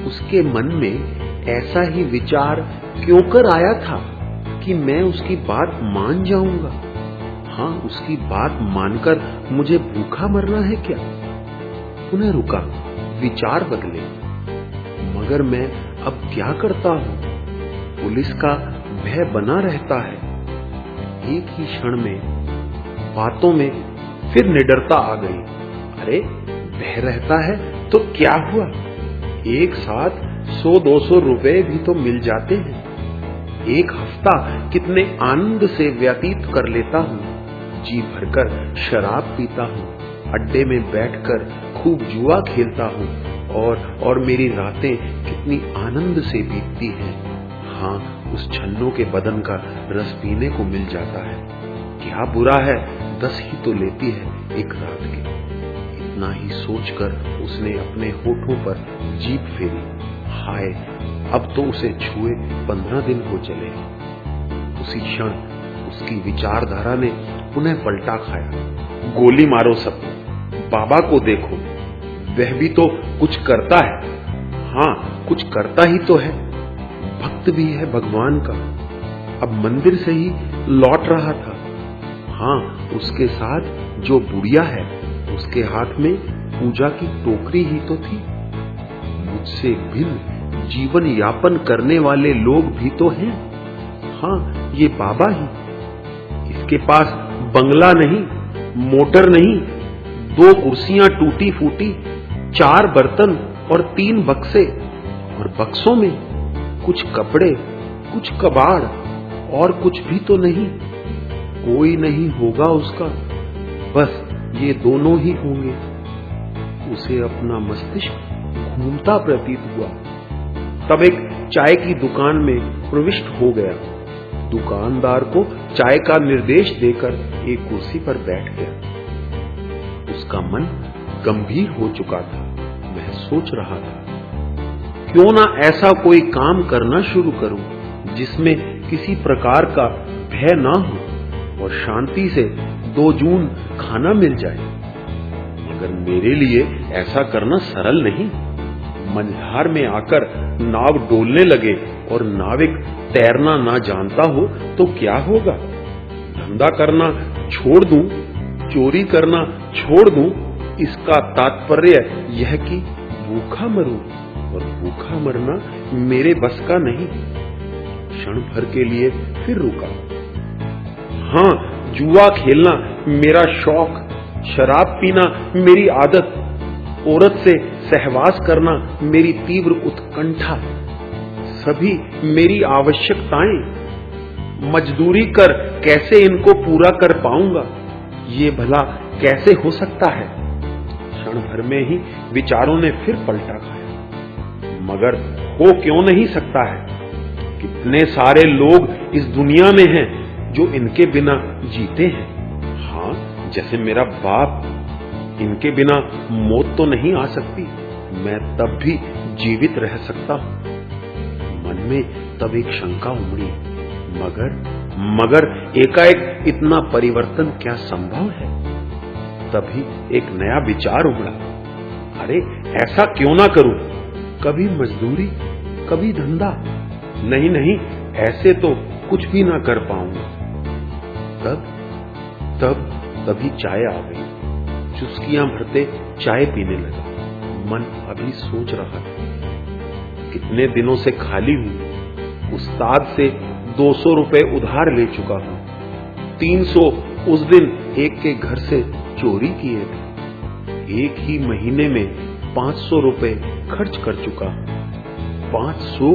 A: उसके मन में ऐसा ही विचार क्यों कर आया था कि मैं उसकी बात मान जाऊंगा? हाँ, उसकी बात मानकर मुझे भूखा मरना है क्या? पुनः रुका, विचार बदले, मगर मैं अब क्या करता हूं? पुलिस का भय बना रहता है। एक ही क्षण में बातों में फिर निडरता आ गई। अरे भय रहता है तो क्या हुआ, एक साथ 100-200 रुपए भी तो मिल जाते हैं। एक हफ्ता कितने आनंद से व्यतीत कर लेता हूँ, जी भरकर शराब पीता हूँ, अड्डे में बैठकर खूब जुआ खेलता हूँ और मेरी रातें कितनी आनंद से बीतती हैं। हाँ, उस छन्नों के बदन का रस पीने को मिल जाता है। क्या बुरा है, 10 ही तो लेती है एक रात की। इतना ही सोचकर उसने अपने होठों पर जीभ फेरी। हाय, अब तो उसे छुए 15 दिन हो चले। उसी क्षण उसकी विचारधारा ने पुनः पलटा खाया। गोली मारो सब, बाबा को देखो, वह भी तो कुछ करता है। हाँ, कुछ करता ही तो है, भक्त भी है भगवान का। अब मंदिर से ही लौट रहा था। हाँ, उसके साथ जो बुढ़िया है, उसके हाथ में पूजा की टोकरी ही तो थी। मुझसे भिन्न जीवन यापन करने वाले लोग भी तो हैं। हाँ, ये बाबा ही। इसके पास बंगला नहीं, मोटर नहीं, 2 कुर्सियां टूटी फूटी, 4 बर्तन और 3 बक्से, और बक्सों में कुछ कपड़े, कुछ कबाड़ और कुछ भी तो नहीं। कोई नहीं होगा उसका, बस ये दोनों ही होंगे। उसे अपना मस्तिष्क घूमता प्रतीत हुआ। तब एक चाय की दुकान में प्रविष्ट हो गया। दुकानदार को चाय का निर्देश देकर एक कुर्सी पर बैठ गया। उसका मन गंभीर हो चुका था। वह सोच रहा था, क्यों ना ऐसा कोई काम करना शुरू करूं जिसमें किसी प्रकार का भय ना हो और शांति से 2 जून खाना मिल जाए। मगर मेरे लिए ऐसा करना सरल नहीं। मंझधार में आकर नाव डोलने लगे और नाविक तैरना ना जानता हो तो क्या होगा? धंधा करना छोड़ दूं, चोरी करना छोड़ दूं, इसका तात्पर्य यह कि भूखा मरूं, और भूखा मरना मेरे बस का नहीं। क्षण भर के लिए फिर रुका। हाँ, जुआ खेलना मेरा शौक, शराब पीना मेरी आदत, औरत से सहवास करना मेरी तीव्र उत्कंठा, सभी मेरी आवश्यकताएं। मजदूरी कर कैसे इनको पूरा कर पाऊंगा, ये भला कैसे हो सकता है? क्षण भर में ही विचारों ने फिर पलटा खाया। मगर हो क्यों नहीं सकता है? कितने सारे लोग इस दुनिया में हैं जो इनके बिना जीते हैं। हाँ, जैसे मेरा बाप, इनके बिना मौत तो नहीं आ सकती, मैं तब भी जीवित रह सकता हूं। मन में तब एक शंका उमड़ी, मगर एकाएक इतना परिवर्तन क्या संभव है? तभी एक नया विचार उमड़ा। अरे ऐसा क्यों ना करूं, कभी मजदूरी, कभी धंधा। नहीं, ऐसे तो कुछ भी ना कर पाऊंगा। तभी चाय आ गई। चुस्कियां भरते चाय पीने लगा। मन अभी सोच रहा था, कितने दिनों से खाली हूं। उस्ताद से 200 रुपए उधार ले चुका हूं, 300 उस दिन एक के घर से चोरी किए थे। एक ही महीने में 500 रुपए खर्च कर चुका। 500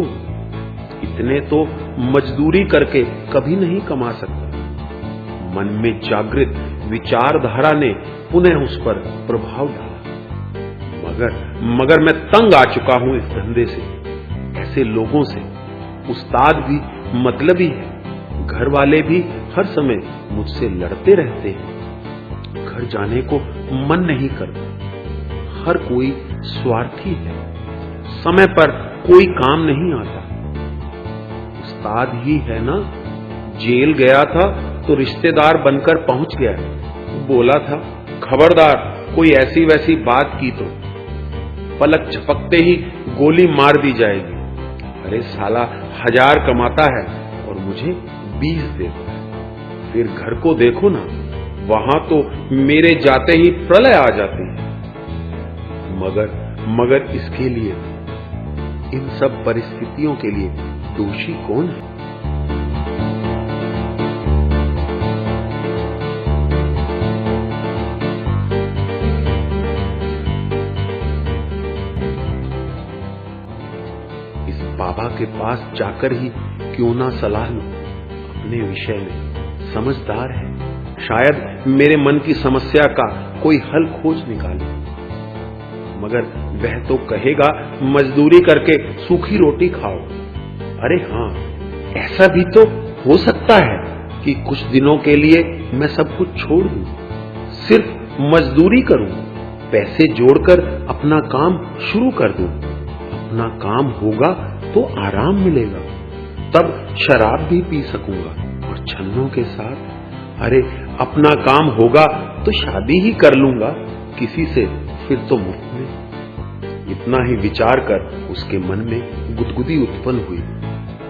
A: इतने तो मजदूरी करके कभी नहीं कमा सकता। मन में जागृत विचारधारा ने पुनः उस पर प्रभाव डाला। मगर मैं तंग आ चुका हूं इस धंधे से, ऐसे लोगों से। उस्ताद भी मतलबी है, घर वाले भी हर समय मुझसे लड़ते रहते हैं। घर जाने को मन नहीं करता। हर कोई स्वार्थी है, समय पर कोई काम नहीं आता। उस्ताद ही है ना, जेल गया था तो रिश्तेदार बनकर पहुंच गया। बोला था खबरदार कोई ऐसी वैसी बात की तो पलक झपकते ही गोली मार दी जाएगी। अरे साला 1000 कमाता है और मुझे 20 देता है। फिर घर को देखो ना, वहां तो मेरे जाते ही प्रलय आ जाती है। मगर इसके लिए, इन सब परिस्थितियों के लिए दोषी कौन है? इस बाबा के पास जाकर ही क्यों ना सलाह लूं अपने विषय में। समझदार है, शायद मेरे मन की समस्या का कोई हल खोज निकाले। मगर वह तो कहेगा मजदूरी करके सूखी रोटी खाओ। अरे हाँ, ऐसा भी तो हो सकता है कि कुछ दिनों के लिए मैं सब कुछ छोड़ दूं, सिर्फ मजदूरी करूं, पैसे जोड़कर अपना काम शुरू कर दूं। अपना काम होगा तो आराम मिलेगा, तब शराब भी पी सकूंगा और छन्नों के साथ। अरे अपना काम होगा तो शादी ही कर लूंगा किसी से, फिर तो मुफ्त में। इतना ही विचार कर उसके मन में गुदगुदी उत्पन्न हुई।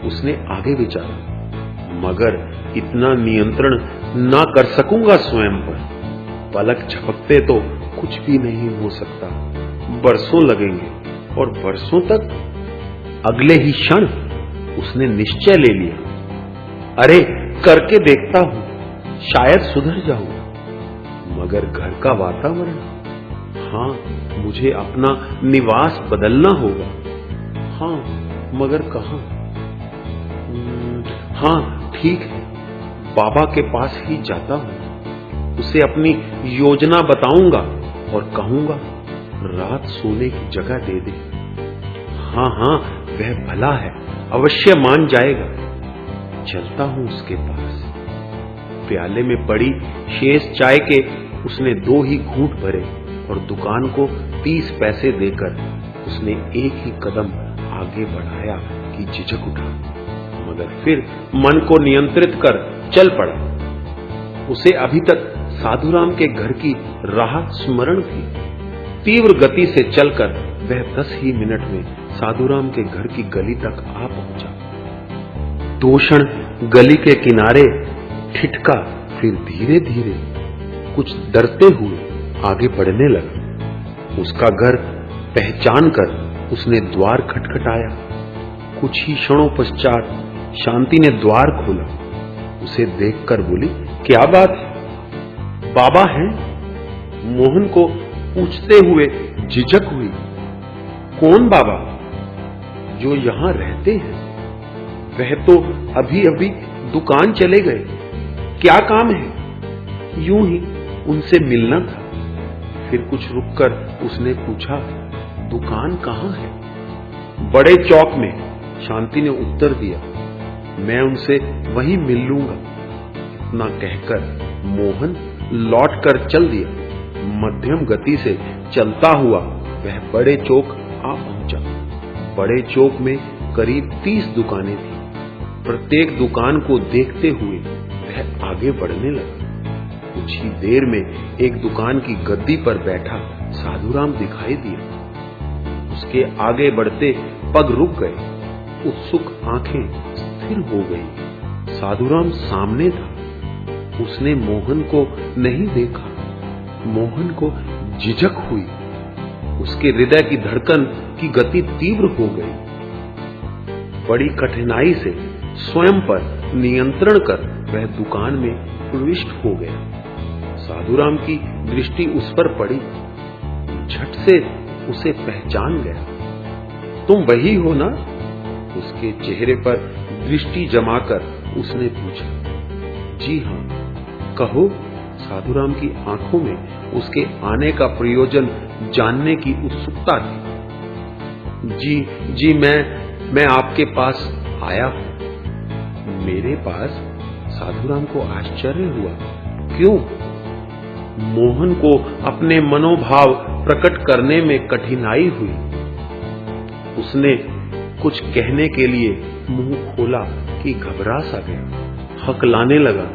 A: उसने आगे विचारा, मगर इतना नियंत्रण ना कर सकूंगा स्वयं पर। पलक झपकते तो कुछ भी नहीं हो सकता, बरसों लगेंगे। और बरसों तक? अगले ही क्षण उसने निश्चय ले लिया, अरे करके देखता हूं, शायद सुधर जाऊं। मगर घर का वातावरण, हाँ मुझे अपना निवास बदलना होगा। हाँ मगर कहां? हाँ ठीक है, बाबा के पास ही जाता हूं। उसे अपनी योजना बताऊंगा और कहूंगा रात सोने की जगह दे दे। हाँ वह भला है, अवश्य मान जाएगा। चलता हूं उसके पास। प्याले में पड़ी शेष चाय के उसने 2 ही घूंट भरे और दुकान को 30 पैसे देकर उसने एक ही कदम आगे बढ़ाया कि झिझक उठा। मगर फिर मन को नियंत्रित कर चल पड़ा। उसे अभी तक साधुराम के घर की राह स्मरण थी। तीव्र गति से चलकर वह 10 ही मिनट में साधुराम के घर की गली तक आ पहुंचा। 2 क्षण गली के किनारे ठिठका, फिर धीरे धीरे कुछ डरते हुए आगे बढ़ने लगा। उसका घर पहचान कर उसने द्वार खटखटाया। कुछ ही क्षणों पश्चात शांति ने द्वार खोला। उसे देखकर बोली, क्या बात है? बाबा हैं? मोहन को पूछते हुए झिझक हुई। कौन बाबा? जो यहां रहते हैं। वह तो अभी अभी दुकान चले गए। क्या काम है? यूं ही उनसे मिलना था। फिर कुछ रुककर उसने पूछा, दुकान कहां है? बड़े चौक में, शांति ने उत्तर दिया। मैं उनसे वहीं मिल लूंगा। इतना कहकर मोहन लौटकर चल दिया। मध्यम गति से चलता हुआ वह बड़े चौक आ पहुंचा। बड़े चौक में करीब 30 दुकानें थी। प्रत्येक दुकान को देखते हुए वह आगे बढ़ने लगा। कुछ ही देर में एक दुकान की गद्दी पर बैठा साधुराम दिखाई दिया। उसके आगे बढ़ते पग रुक गए। उत्सुक आंखें स्थिर हो गई। साधुराम सामने था। उसने मोहन को नहीं देखा। मोहन को झिझक हुई। उसके हृदय की धड़कन की गति तीव्र हो गई। बड़ी कठिनाई से स्वयं पर नियंत्रण कर वह दुकान में प्रविष्ट हो गया। साधुराम की दृष्टि उस पर पड़ी, झट से उसे पहचान गया। तुम वही हो ना? उसके चेहरे पर दृष्टि जमाकर उसने पूछा। जी हां। कहो। साधुराम की आंखों में उसके आने का प्रयोजन जानने की उत्सुकता थी। जी मैं आपके पास आया हूं। मेरे पास? साधुराम को आश्चर्य हुआ। क्यों? मोहन को अपने मनोभाव प्रकट करने में कठिनाई हुई। उसने कुछ कहने के लिए मुंह खोला कि घबरा सा गया, हकलाने लगा।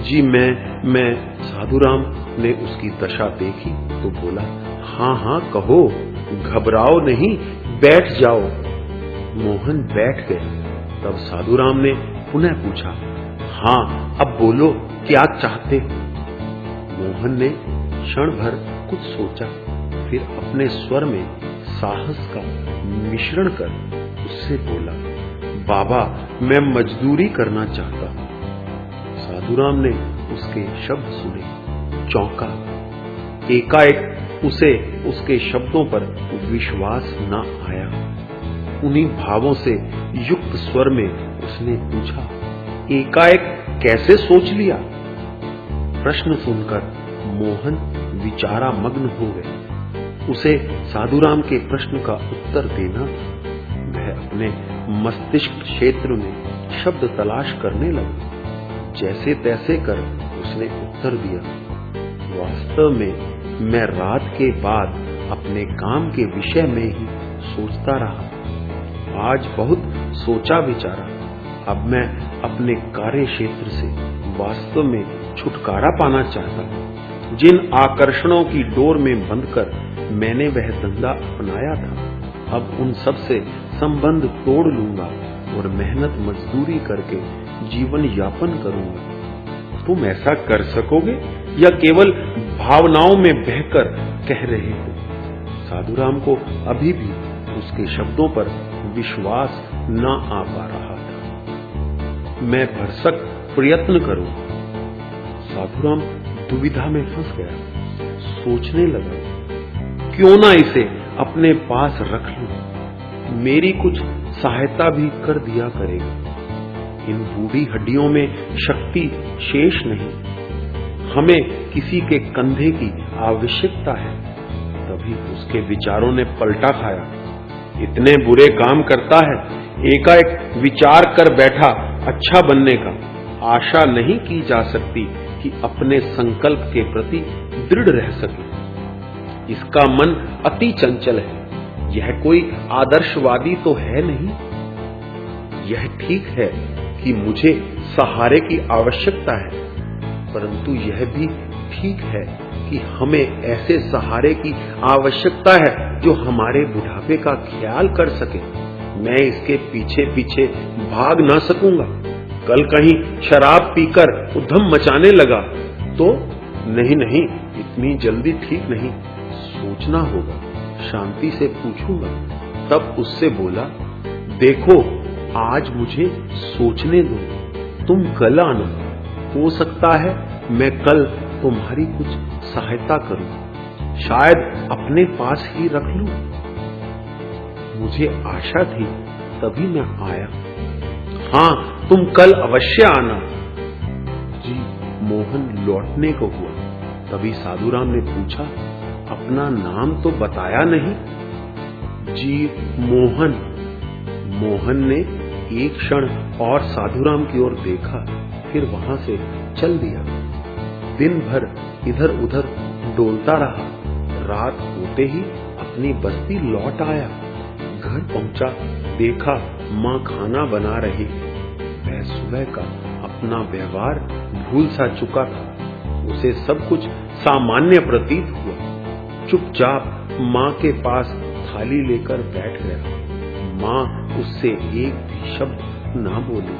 A: जी मैं साधुराम ने उसकी दशा देखी तो बोला, हाँ कहो, घबराओ नहीं, बैठ जाओ। मोहन बैठ गया। तब साधुराम ने पुनः पूछा, हाँ अब बोलो, क्या चाहते हो? मोहन ने क्षण भर कुछ सोचा, फिर अपने स्वर में साहस का मिश्रण कर उससे बोला, बाबा मैं मजदूरी करना चाहता हूं। साधुराम ने उसके शब्द सुने, चौंका। एकाएक उसे उसके शब्दों पर विश्वास न आया। उन्हीं भावों से युक्त स्वर में उसने पूछा, एकाएक कैसे सोच लिया? प्रश्न सुनकर मोहन विचारामग्न हो गए। उसे साधुराम के प्रश्न का उत्तर देना था। वह अपने मस्तिष्क क्षेत्र में शब्द तलाश करने लगा। जैसे तैसे कर उसने उत्तर दिया, वास्तव में मैं रात के बाद अपने काम के विषय में ही सोचता रहा। आज बहुत सोचा विचारा। अब मैं अपने कार्य क्षेत्र से वास्तव में छुटकारा पाना चाहता हूं। जिन आकर्षणों की डोर में बंधकर मैंने वह धंधा अपनाया था, अब उन सब से संबंध तोड़ लूंगा और मेहनत मजदूरी करके जीवन यापन करूंगा। तुम ऐसा कर सकोगे या केवल भावनाओं में बहकर कह रहे हो? साधुराम को अभी भी उसके शब्दों पर विश्वास न आ पा रहा था। मैं भरसक प्रयत्न करूंगा। साधुराम दुविधा में फंस गया। सोचने लगा, क्यों ना इसे अपने पास रख लूं, मेरी कुछ सहायता भी कर दिया करेगा। इन बूढ़ी हड्डियों में शक्ति शेष नहीं। हमें किसी के कंधे की आवश्यकता है। तभी उसके विचारों ने पलटा खाया। इतने बुरे काम करता है, एकाएक विचार कर बैठा अच्छा बनने का। आशा नहीं की जा सकती कि अपने संकल्प के प्रति दृढ़ रह सके। इसका मन अति चंचल है। यह कोई आदर्शवादी तो है नहीं। यह ठीक है कि मुझे सहारे की आवश्यकता है, परंतु यह भी ठीक है कि हमें ऐसे सहारे की आवश्यकता है जो हमारे बुढ़ापे का ख्याल कर सके। मैं इसके पीछे पीछे भाग ना सकूंगा। कल कहीं शराब पीकर उधम मचाने लगा तो नहीं, इतनी जल्दी ठीक नहीं। सोचना होगा। शांति से पूछूंगा। तब उससे बोला, देखो आज मुझे सोचने दो। तुम कल आना। हो सकता है मैं कल तुम्हारी कुछ सहायता करूं। शायद अपने पास ही रख लूं। मुझे आशा थी तभी मैं आया। हाँ, तुम कल अवश्य आना। जी। मोहन लौटने को हुआ। तभी साधुराम ने पूछा, अपना नाम तो बताया नहीं? जी मोहन। मोहन ने एक क्षण और साधुराम की ओर देखा, फिर वहां से चल दिया। दिन भर इधर उधर डोलता रहा। रात होते ही अपनी बस्ती लौट आया। घर पहुंचा, देखा मां खाना बना रही। वह सुबह का अपना व्यवहार भूल सा चुका था। उसे सब कुछ सामान्य प्रतीत हुआ। चुपचाप मां के पास थाली लेकर बैठ गया। मां उससे एक भी शब्द ना बोली।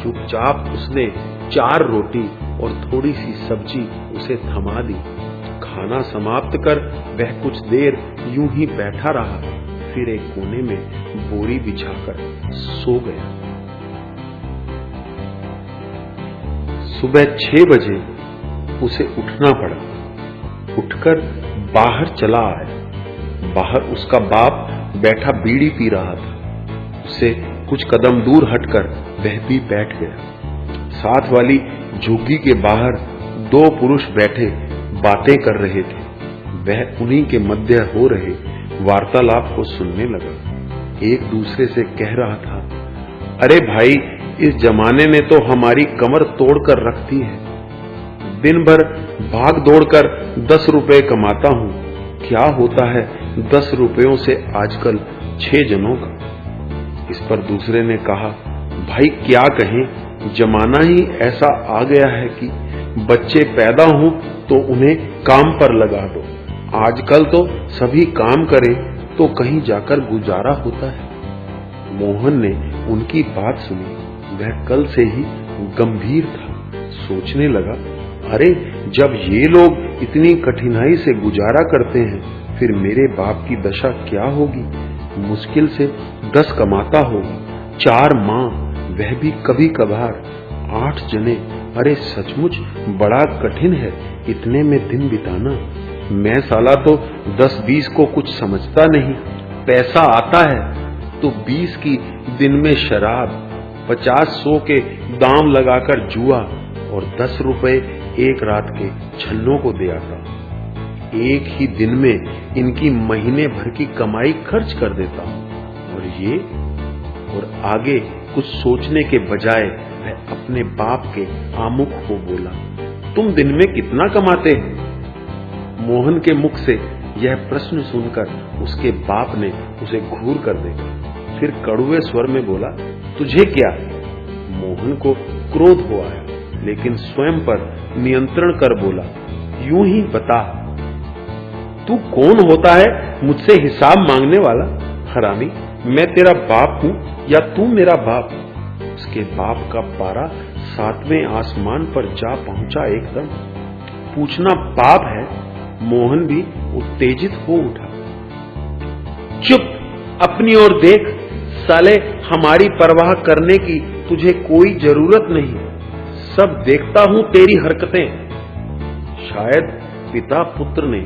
A: चुपचाप उसने 4 रोटी और थोड़ी सी सब्जी उसे थमा दी। खाना समाप्त कर वह कुछ देर यूं ही बैठा रहा, फिर एक कोने में बोरी बिछाकर सो गया। सुबह 6 बजे उसे उठना पड़ा। उठकर बाहर चला आया। बाहर उसका बाप बैठा बीड़ी पी रहा था। उससे कुछ कदम दूर हटकर वह भी बैठ गया। साथ वाली झुग्गी के बाहर 2 पुरुष बैठे बातें कर रहे थे। वह उन्हीं के मध्य हो रहे वार्तालाप को सुनने लगा। एक दूसरे से कह रहा था, अरे भाई, इस जमाने ने तो हमारी कमर तोड़कर रख दी है। दिन भर भाग दौड़कर 10 रुपए कमाता हूं। क्या होता है 10 रुपयों से आजकल 6 जनों का। इस पर दूसरे ने कहा, भाई क्या कहें, जमाना ही ऐसा आ गया है कि बच्चे पैदा हों तो उन्हें काम पर लगा दो। आजकल तो सभी काम करें तो कहीं जाकर गुजारा होता है। मोहन ने उनकी बात सुनी। वह कल से ही गंभीर था। सोचने लगा, अरे जब ये लोग इतनी कठिनाई से गुजारा करते हैं, फिर मेरे बाप की दशा क्या होगी। मुश्किल से 10 कमाता होगा, 4 माँ, वह भी कभी कभार, 8 जने। अरे सचमुच बड़ा कठिन है इतने में दिन बिताना। मैं साला तो 10-20 को कुछ समझता नहीं। पैसा आता है तो 20 की दिन में शराब, 50-100 के दाम लगाकर जुआ और 10 रुपए एक रात के छन्नों को दे आता। एक ही दिन में इनकी महीने भर की कमाई खर्च कर देता हूं। और आगे कुछ सोचने के बजाय वह अपने बाप के आमुख को बोला, तुम दिन में कितना कमाते हो। मोहन के मुख से यह प्रश्न सुनकर उसके बाप ने उसे घूर कर देखा। फिर कड़वे स्वर में बोला, तुझे क्या। मोहन को क्रोध हो आया, लेकिन स्वयं पर नियंत्रण कर बोला, यूं ही बता, तू कौन होता है मुझसे हिसाब मांगने वाला। हरामी, मैं तेरा बाप हूं या तू मेरा बाप। उसके बाप का पारा 7वें आसमान पर जा पहुंचा। एकदम पूछना पाप है। मोहन भी उत्तेजित हो उठा। चुप, अपनी ओर देख। साले, हमारी परवाह करने की तुझे कोई जरूरत नहीं। सब देखता हूं तेरी हरकतें। शायद पिता पुत्र ने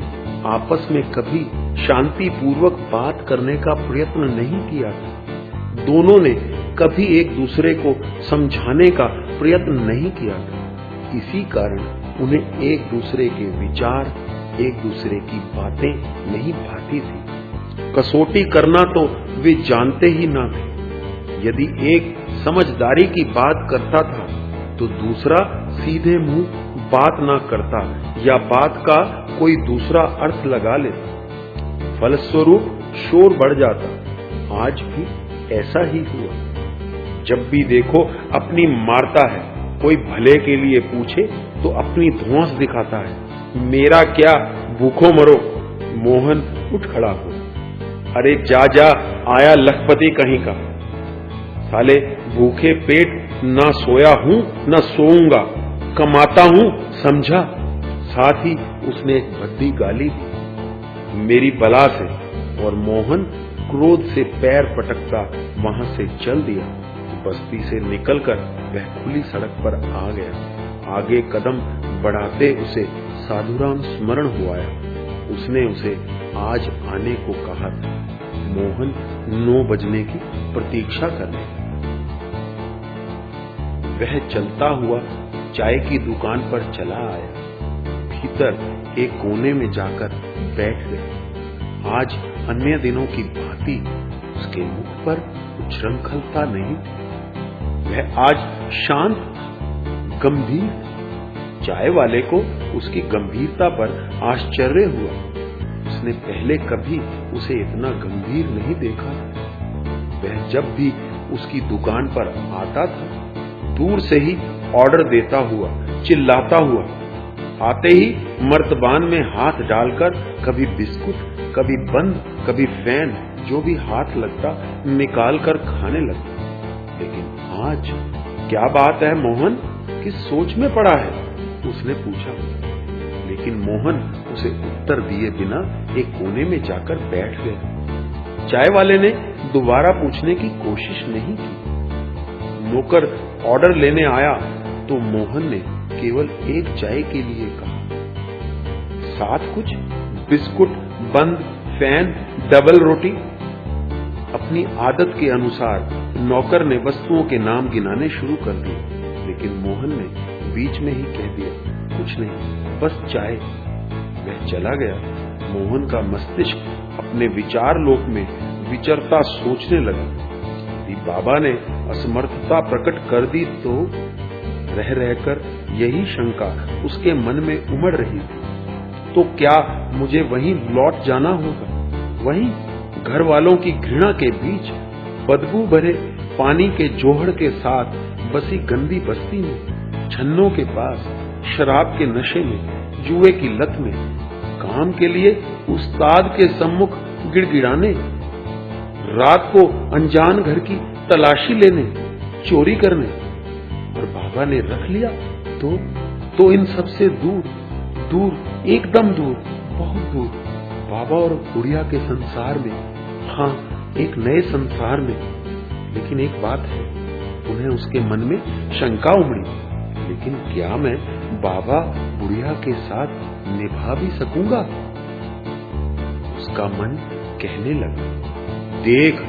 A: आपस में कभी शांतिपूर्वक बात करने का प्रयत्न नहीं किया था। दोनों ने कभी एक दूसरे को समझाने का प्रयत्न नहीं किया था। इसी कारण उन्हें एक दूसरे के विचार, एक दूसरे की बातें नहीं भाती थी। कसौटी करना तो वे जानते ही ना थे। यदि एक समझदारी की बात करता था तो दूसरा सीधे मुंह बात ना करता या बात का कोई दूसरा अर्थ लगा लेता। फलस्वरूप शोर बढ़ जाता। आज भी ऐसा ही हुआ। जब भी देखो अपनी मारता है। कोई भले के लिए पूछे तो अपनी धौंस दिखाता है। मेरा क्या, भूखो मरो। मोहन उठ खड़ा हो। अरे जा जा, आया लखपति कहीं का। साले, भूखे पेट ना सोया हूं ना सोऊंगा, कमाता हूं, समझा। साथ ही उसने एक भद्दी गाली दी, मेरी बला से। और मोहन क्रोध से पैर पटकता वहां से चल दिया। बस्ती से निकलकर वह खुली सड़क पर आ गया। आगे कदम बढ़ाते उसे साधुराम स्मरण हुआ। उसने उसे आज आने को कहा था। मोहन 9 बजने की प्रतीक्षा करने। वह चलता हुआ चाय की दुकान पर चला आया। भीतर एक कोने में जाकर बैठ गया। आज अन्य दिनों की भांति उसके मुख पर उच्छृंखलता नहीं। वह आज शांत, गंभीर। चाय वाले को उसकी गंभीरता पर आश्चर्य हुआ। उसने पहले कभी उसे इतना गंभीर नहीं देखा। वह जब भी उसकी दुकान पर आता था, दूर से ही ऑर्डर देता हुआ, चिल्लाता हुआ, आते ही मर्तबान में हाथ डालकर कभी बिस्कुट, कभी बंद, कभी फैन, जो भी हाथ लगता निकाल कर खाने लगता। लेकिन आज क्या बात है मोहन, किस सोच में पड़ा है? उसने पूछा। लेकिन मोहन उसे उत्तर दिए बिना एक कोने में जाकर बैठ गया। चाय वाले ने दोबारा पूछने की कोशिश नहीं की। नौकर ऑर्डर लेने आया तो मोहन ने केवल एक चाय के लिए कहा। साथ कुछ बिस्कुट, बंद, फैन, डबल रोटी। अपनी आदत के अनुसार नौकर ने वस्तुओं के नाम गिनाने शुरू कर दिए, लेकिन मोहन ने बीच में ही कह दिया, कुछ नहीं, बस चाय। वह चला गया। मोहन का मस्तिष्क अपने विचार लोक में विचरता सोचने लगा। यदि बाबा ने असमर्थता प्रकट कर दी तो रह रहकर यही शंका उसके मन में उमड़ रही थी। तो क्या मुझे वहीं लौट जाना होगा, वहीं घर वालों की घृणा के बीच, बदबू भरे पानी के जोहड़ के साथ बसी गंदी बस्ती में, छन्नों के पास, शराब के नशे में, जुए की लत में, काम के लिए उस्ताद के सम्मुख गिड़गिड़ाने, रात को अनजान घर की तलाशी लेने, चोरी करने। और बाबा ने रख लिया तो इन सब से दूर, दूर, एकदम दूर, बहुत दूर, बाबा और बुढ़िया के संसार में, हाँ, एक नए संसार में। लेकिन एक बात है, उन्हें उसके मन में शंका उमड़ी, लेकिन क्या मैं बाबा बुढ़िया के साथ निभा भी सकूंगा? उसका मन कहने लगा, देख,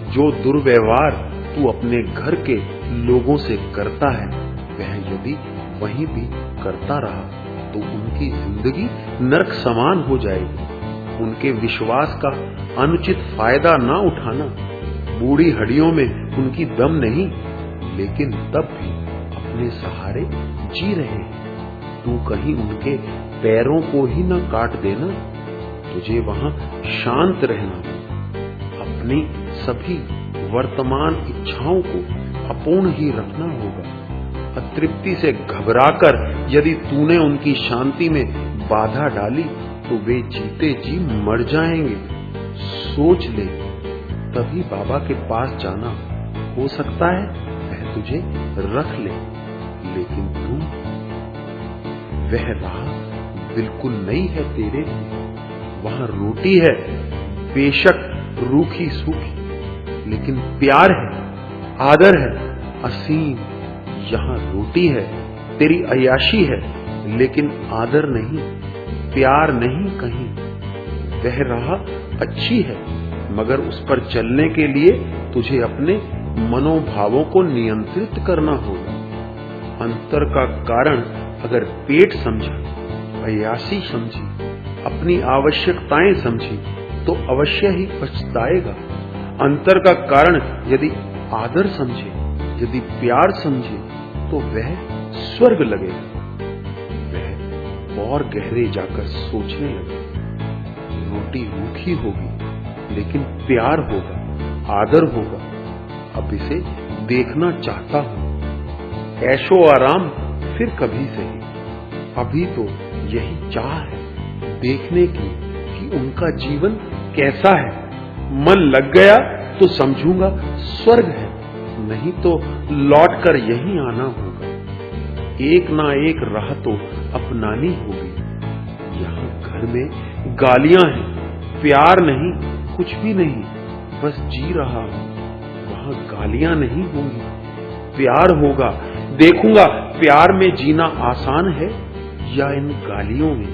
A: जो दुर्व्यवहार तू अपने घर के लोगों से करता है, वह यदि वहीं भी करता रहा तो उनकी जिंदगी नरक समान हो जाएगी। उनके विश्वास का अनुचित फायदा ना उठाना। बूढ़ी हड्डियों में उनकी दम नहीं, लेकिन तब भी अपने सहारे जी रहे हैं। तू कहीं उनके पैरों को ही न काट देना। तुझे वहां शांत रहना, अपनी सभी वर्तमान इच्छाओं को अपूर्ण ही रखना होगा। अतृप्ति से घबराकर यदि तूने उनकी शांति में बाधा डाली तो वे जीते जी मर जाएंगे। सोच ले, तभी बाबा के पास जाना। हो सकता है वह तुझे रख ले, लेकिन तू, वह राह बिल्कुल नई है तेरे लिए। वहां रोटी है, बेशक रूखी सूखी, लेकिन प्यार है, आदर है, असीम। यहाँ रोटी है, तेरी अय्याशी है, लेकिन आदर नहीं, प्यार नहीं कहीं। वह राह अच्छी है, मगर उस पर चलने के लिए तुझे अपने मनोभावों को नियंत्रित करना होगा। अंतर का कारण अगर पेट समझा, अय्याशी समझी, अपनी आवश्यकताएं समझी, तो अवश्य ही पछताएगा। अंतर का कारण यदि आदर समझे, यदि प्यार समझे, तो वह स्वर्ग लगेगा। वह और गहरे जाकर सोचने लगा, रोटी रूखी होगी, लेकिन प्यार होगा, आदर होगा। अब इसे देखना चाहता हूं। ऐशो आराम फिर कभी सही, अभी तो यही चाह है देखने की कि उनका जीवन कैसा है। मन लग गया तो समझूंगा स्वर्ग है, नहीं तो लौटकर यहीं आना होगा। एक ना एक राह तो अपनानी होगी। यहाँ घर में गालियां हैं, प्यार नहीं, कुछ भी नहीं, बस जी रहा हूं। वहां गालियां नहीं होंगी, प्यार होगा। देखूंगा प्यार में जीना आसान है या इन गालियों में।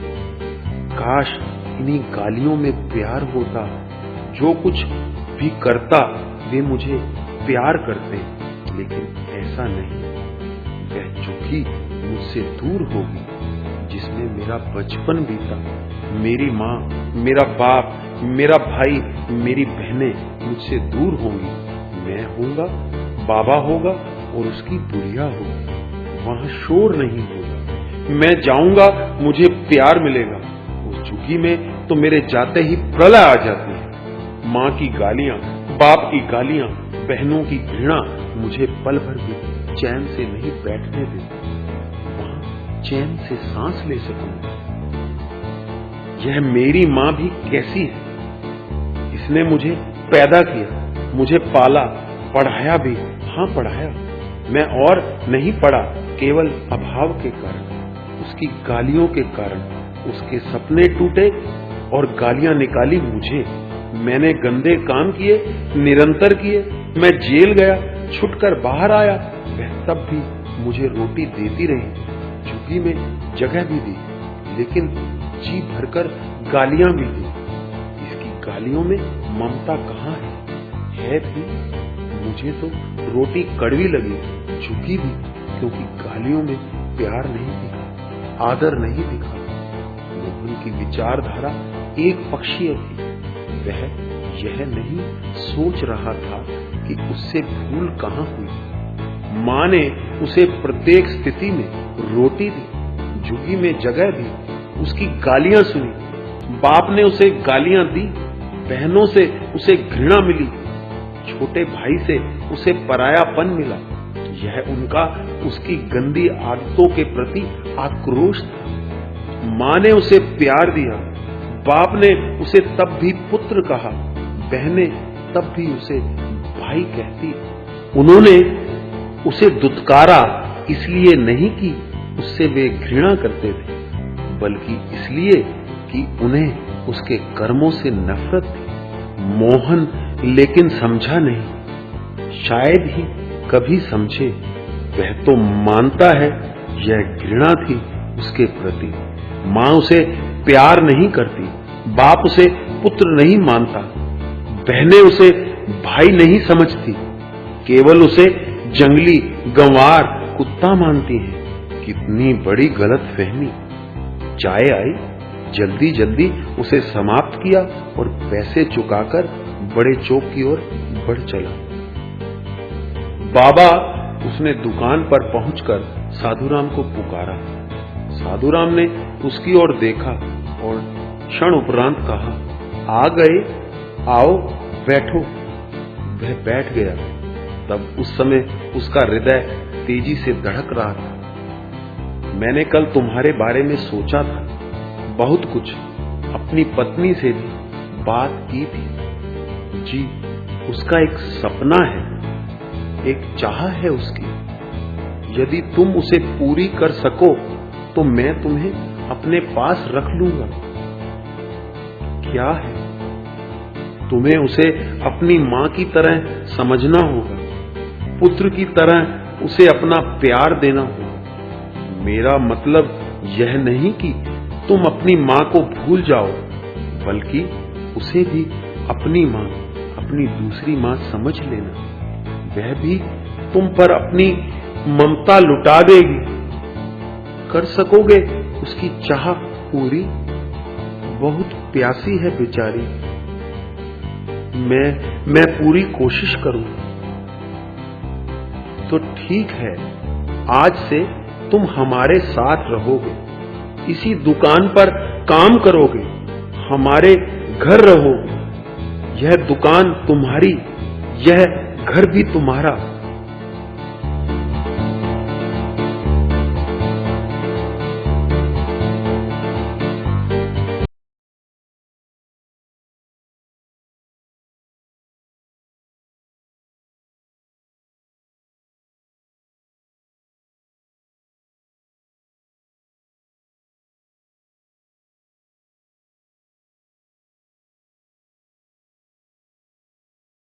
A: काश इन्हीं गालियों में प्यार होता। जो कुछ भी करता वे मुझे प्यार करते, लेकिन ऐसा नहीं। वह झुकी मुझसे दूर होगी, जिसमें मेरा बचपन बीता। मेरी माँ, मेरा बाप, मेरा भाई, मेरी बहनें मुझसे दूर होंगी। मैं होऊंगा, बाबा होगा और उसकी बुढ़िया होगी। वहां शोर नहीं होगा। मैं जाऊंगा, मुझे प्यार मिलेगा। उस झुग्गी में तो मेरे जाते ही प्रलय आ जाती है। माँ की गालियां, बाप की गालियां, बहनों की घृणा मुझे पल भर भी चैन से नहीं बैठने देती। वहां चैन से सांस ले सकूंगा। यह मेरी माँ भी कैसी है। इसने मुझे पैदा किया, मुझे पाला, पढ़ाया भी। हाँ, पढ़ाया। मैं और नहीं पढ़ा, केवल अभाव के कारण, उसकी गालियों के कारण। उसके सपने टूटे और गालियां निकाली मुझे। मैंने गंदे काम किए, निरंतर किए। मैं जेल गया, छुटकर बाहर आया, वह तब भी मुझे रोटी देती रही। झुग्गी में जगह भी दी, लेकिन जी भरकर गालियां भी दी। इसकी गालियों में ममता कहाँ है भी? मुझे तो रोटी कड़वी लगी, झुकी भी, क्योंकि गालियों में प्यार नहीं दिखा, आदर नहीं दिखा। मोहन की विचारधारा एक पक्षीय थी। वह यह नहीं सोच रहा था कि उससे भूल कहाँ हुई। माँ ने उसे प्रत्येक स्थिति में रोटी दी, झुग्गी में जगह दी, उसकी गालियां सुनी। बाप ने उसे गालियां दी, बहनों से उसे घृणा मिली, छोटे भाई से उसे परायापन मिला। यह उनका उसकी गंदी आदतों के प्रति आक्रोश था। माँ ने उसे प्यार दिया, बाप ने उसे तब भी पुत्र कहा, बहनें तब भी उसे भाई कहती। उन्होंने उसे दुत्कारा इसलिए नहीं कि उससे वे घृणा करते थे, बल्कि इसलिए कि उन्हें उसके कर्मों से नफरत थी। मोहन लेकिन समझा नहीं, शायद ही कभी समझे। वह तो मानता है यह घृणा थी उसके प्रति। माँ उसे प्यार नहीं करती, बाप उसे पुत्र नहीं मानता, बहनें उसे भाई नहीं समझती, केवल उसे जंगली गंवार कुत्ता मानती हैं। कितनी बड़ी गलतफहमी। चाय आई, जल्दी जल्दी उसे समाप्त किया और पैसे चुकाकर बड़े चौक की ओर बढ़ चला। बाबा, उसने दुकान पर पहुंचकर साधुराम को पुकारा। साधुराम ने उसकी ओर देखा और क्षण उपरांत कहा, आ गए, आओ बैठो। वह बैठ गया। तब उस समय उसका हृदय तेजी से धड़क रहा था। मैंने कल तुम्हारे बारे में सोचा था, बहुत कुछ, अपनी पत्नी से भी बात की थी। जी, उसका एक सपना है, एक चाह है उसकी। यदि तुम उसे पूरी कर सको तो मैं तुम्हें अपने पास रख लूंगा। क्या है? तुम्हें उसे अपनी मां की तरह समझना होगा, पुत्र की तरह उसे अपना प्यार देना होगा। मेरा मतलब यह नहीं कि तुम अपनी मां को भूल जाओ, बल्कि उसे भी अपनी मां, अपनी दूसरी मां समझ लेना। वह भी तुम पर अपनी ममता लुटा देगी। कर सकोगे उसकी चाह पूरी? बहुत प्यासी है बेचारी। मैं पूरी कोशिश करूंगा। तो ठीक है, आज से तुम हमारे साथ रहोगे, इसी दुकान पर काम करोगे, हमारे घर रहोगे। यह दुकान तुम्हारी, यह घर भी तुम्हारा।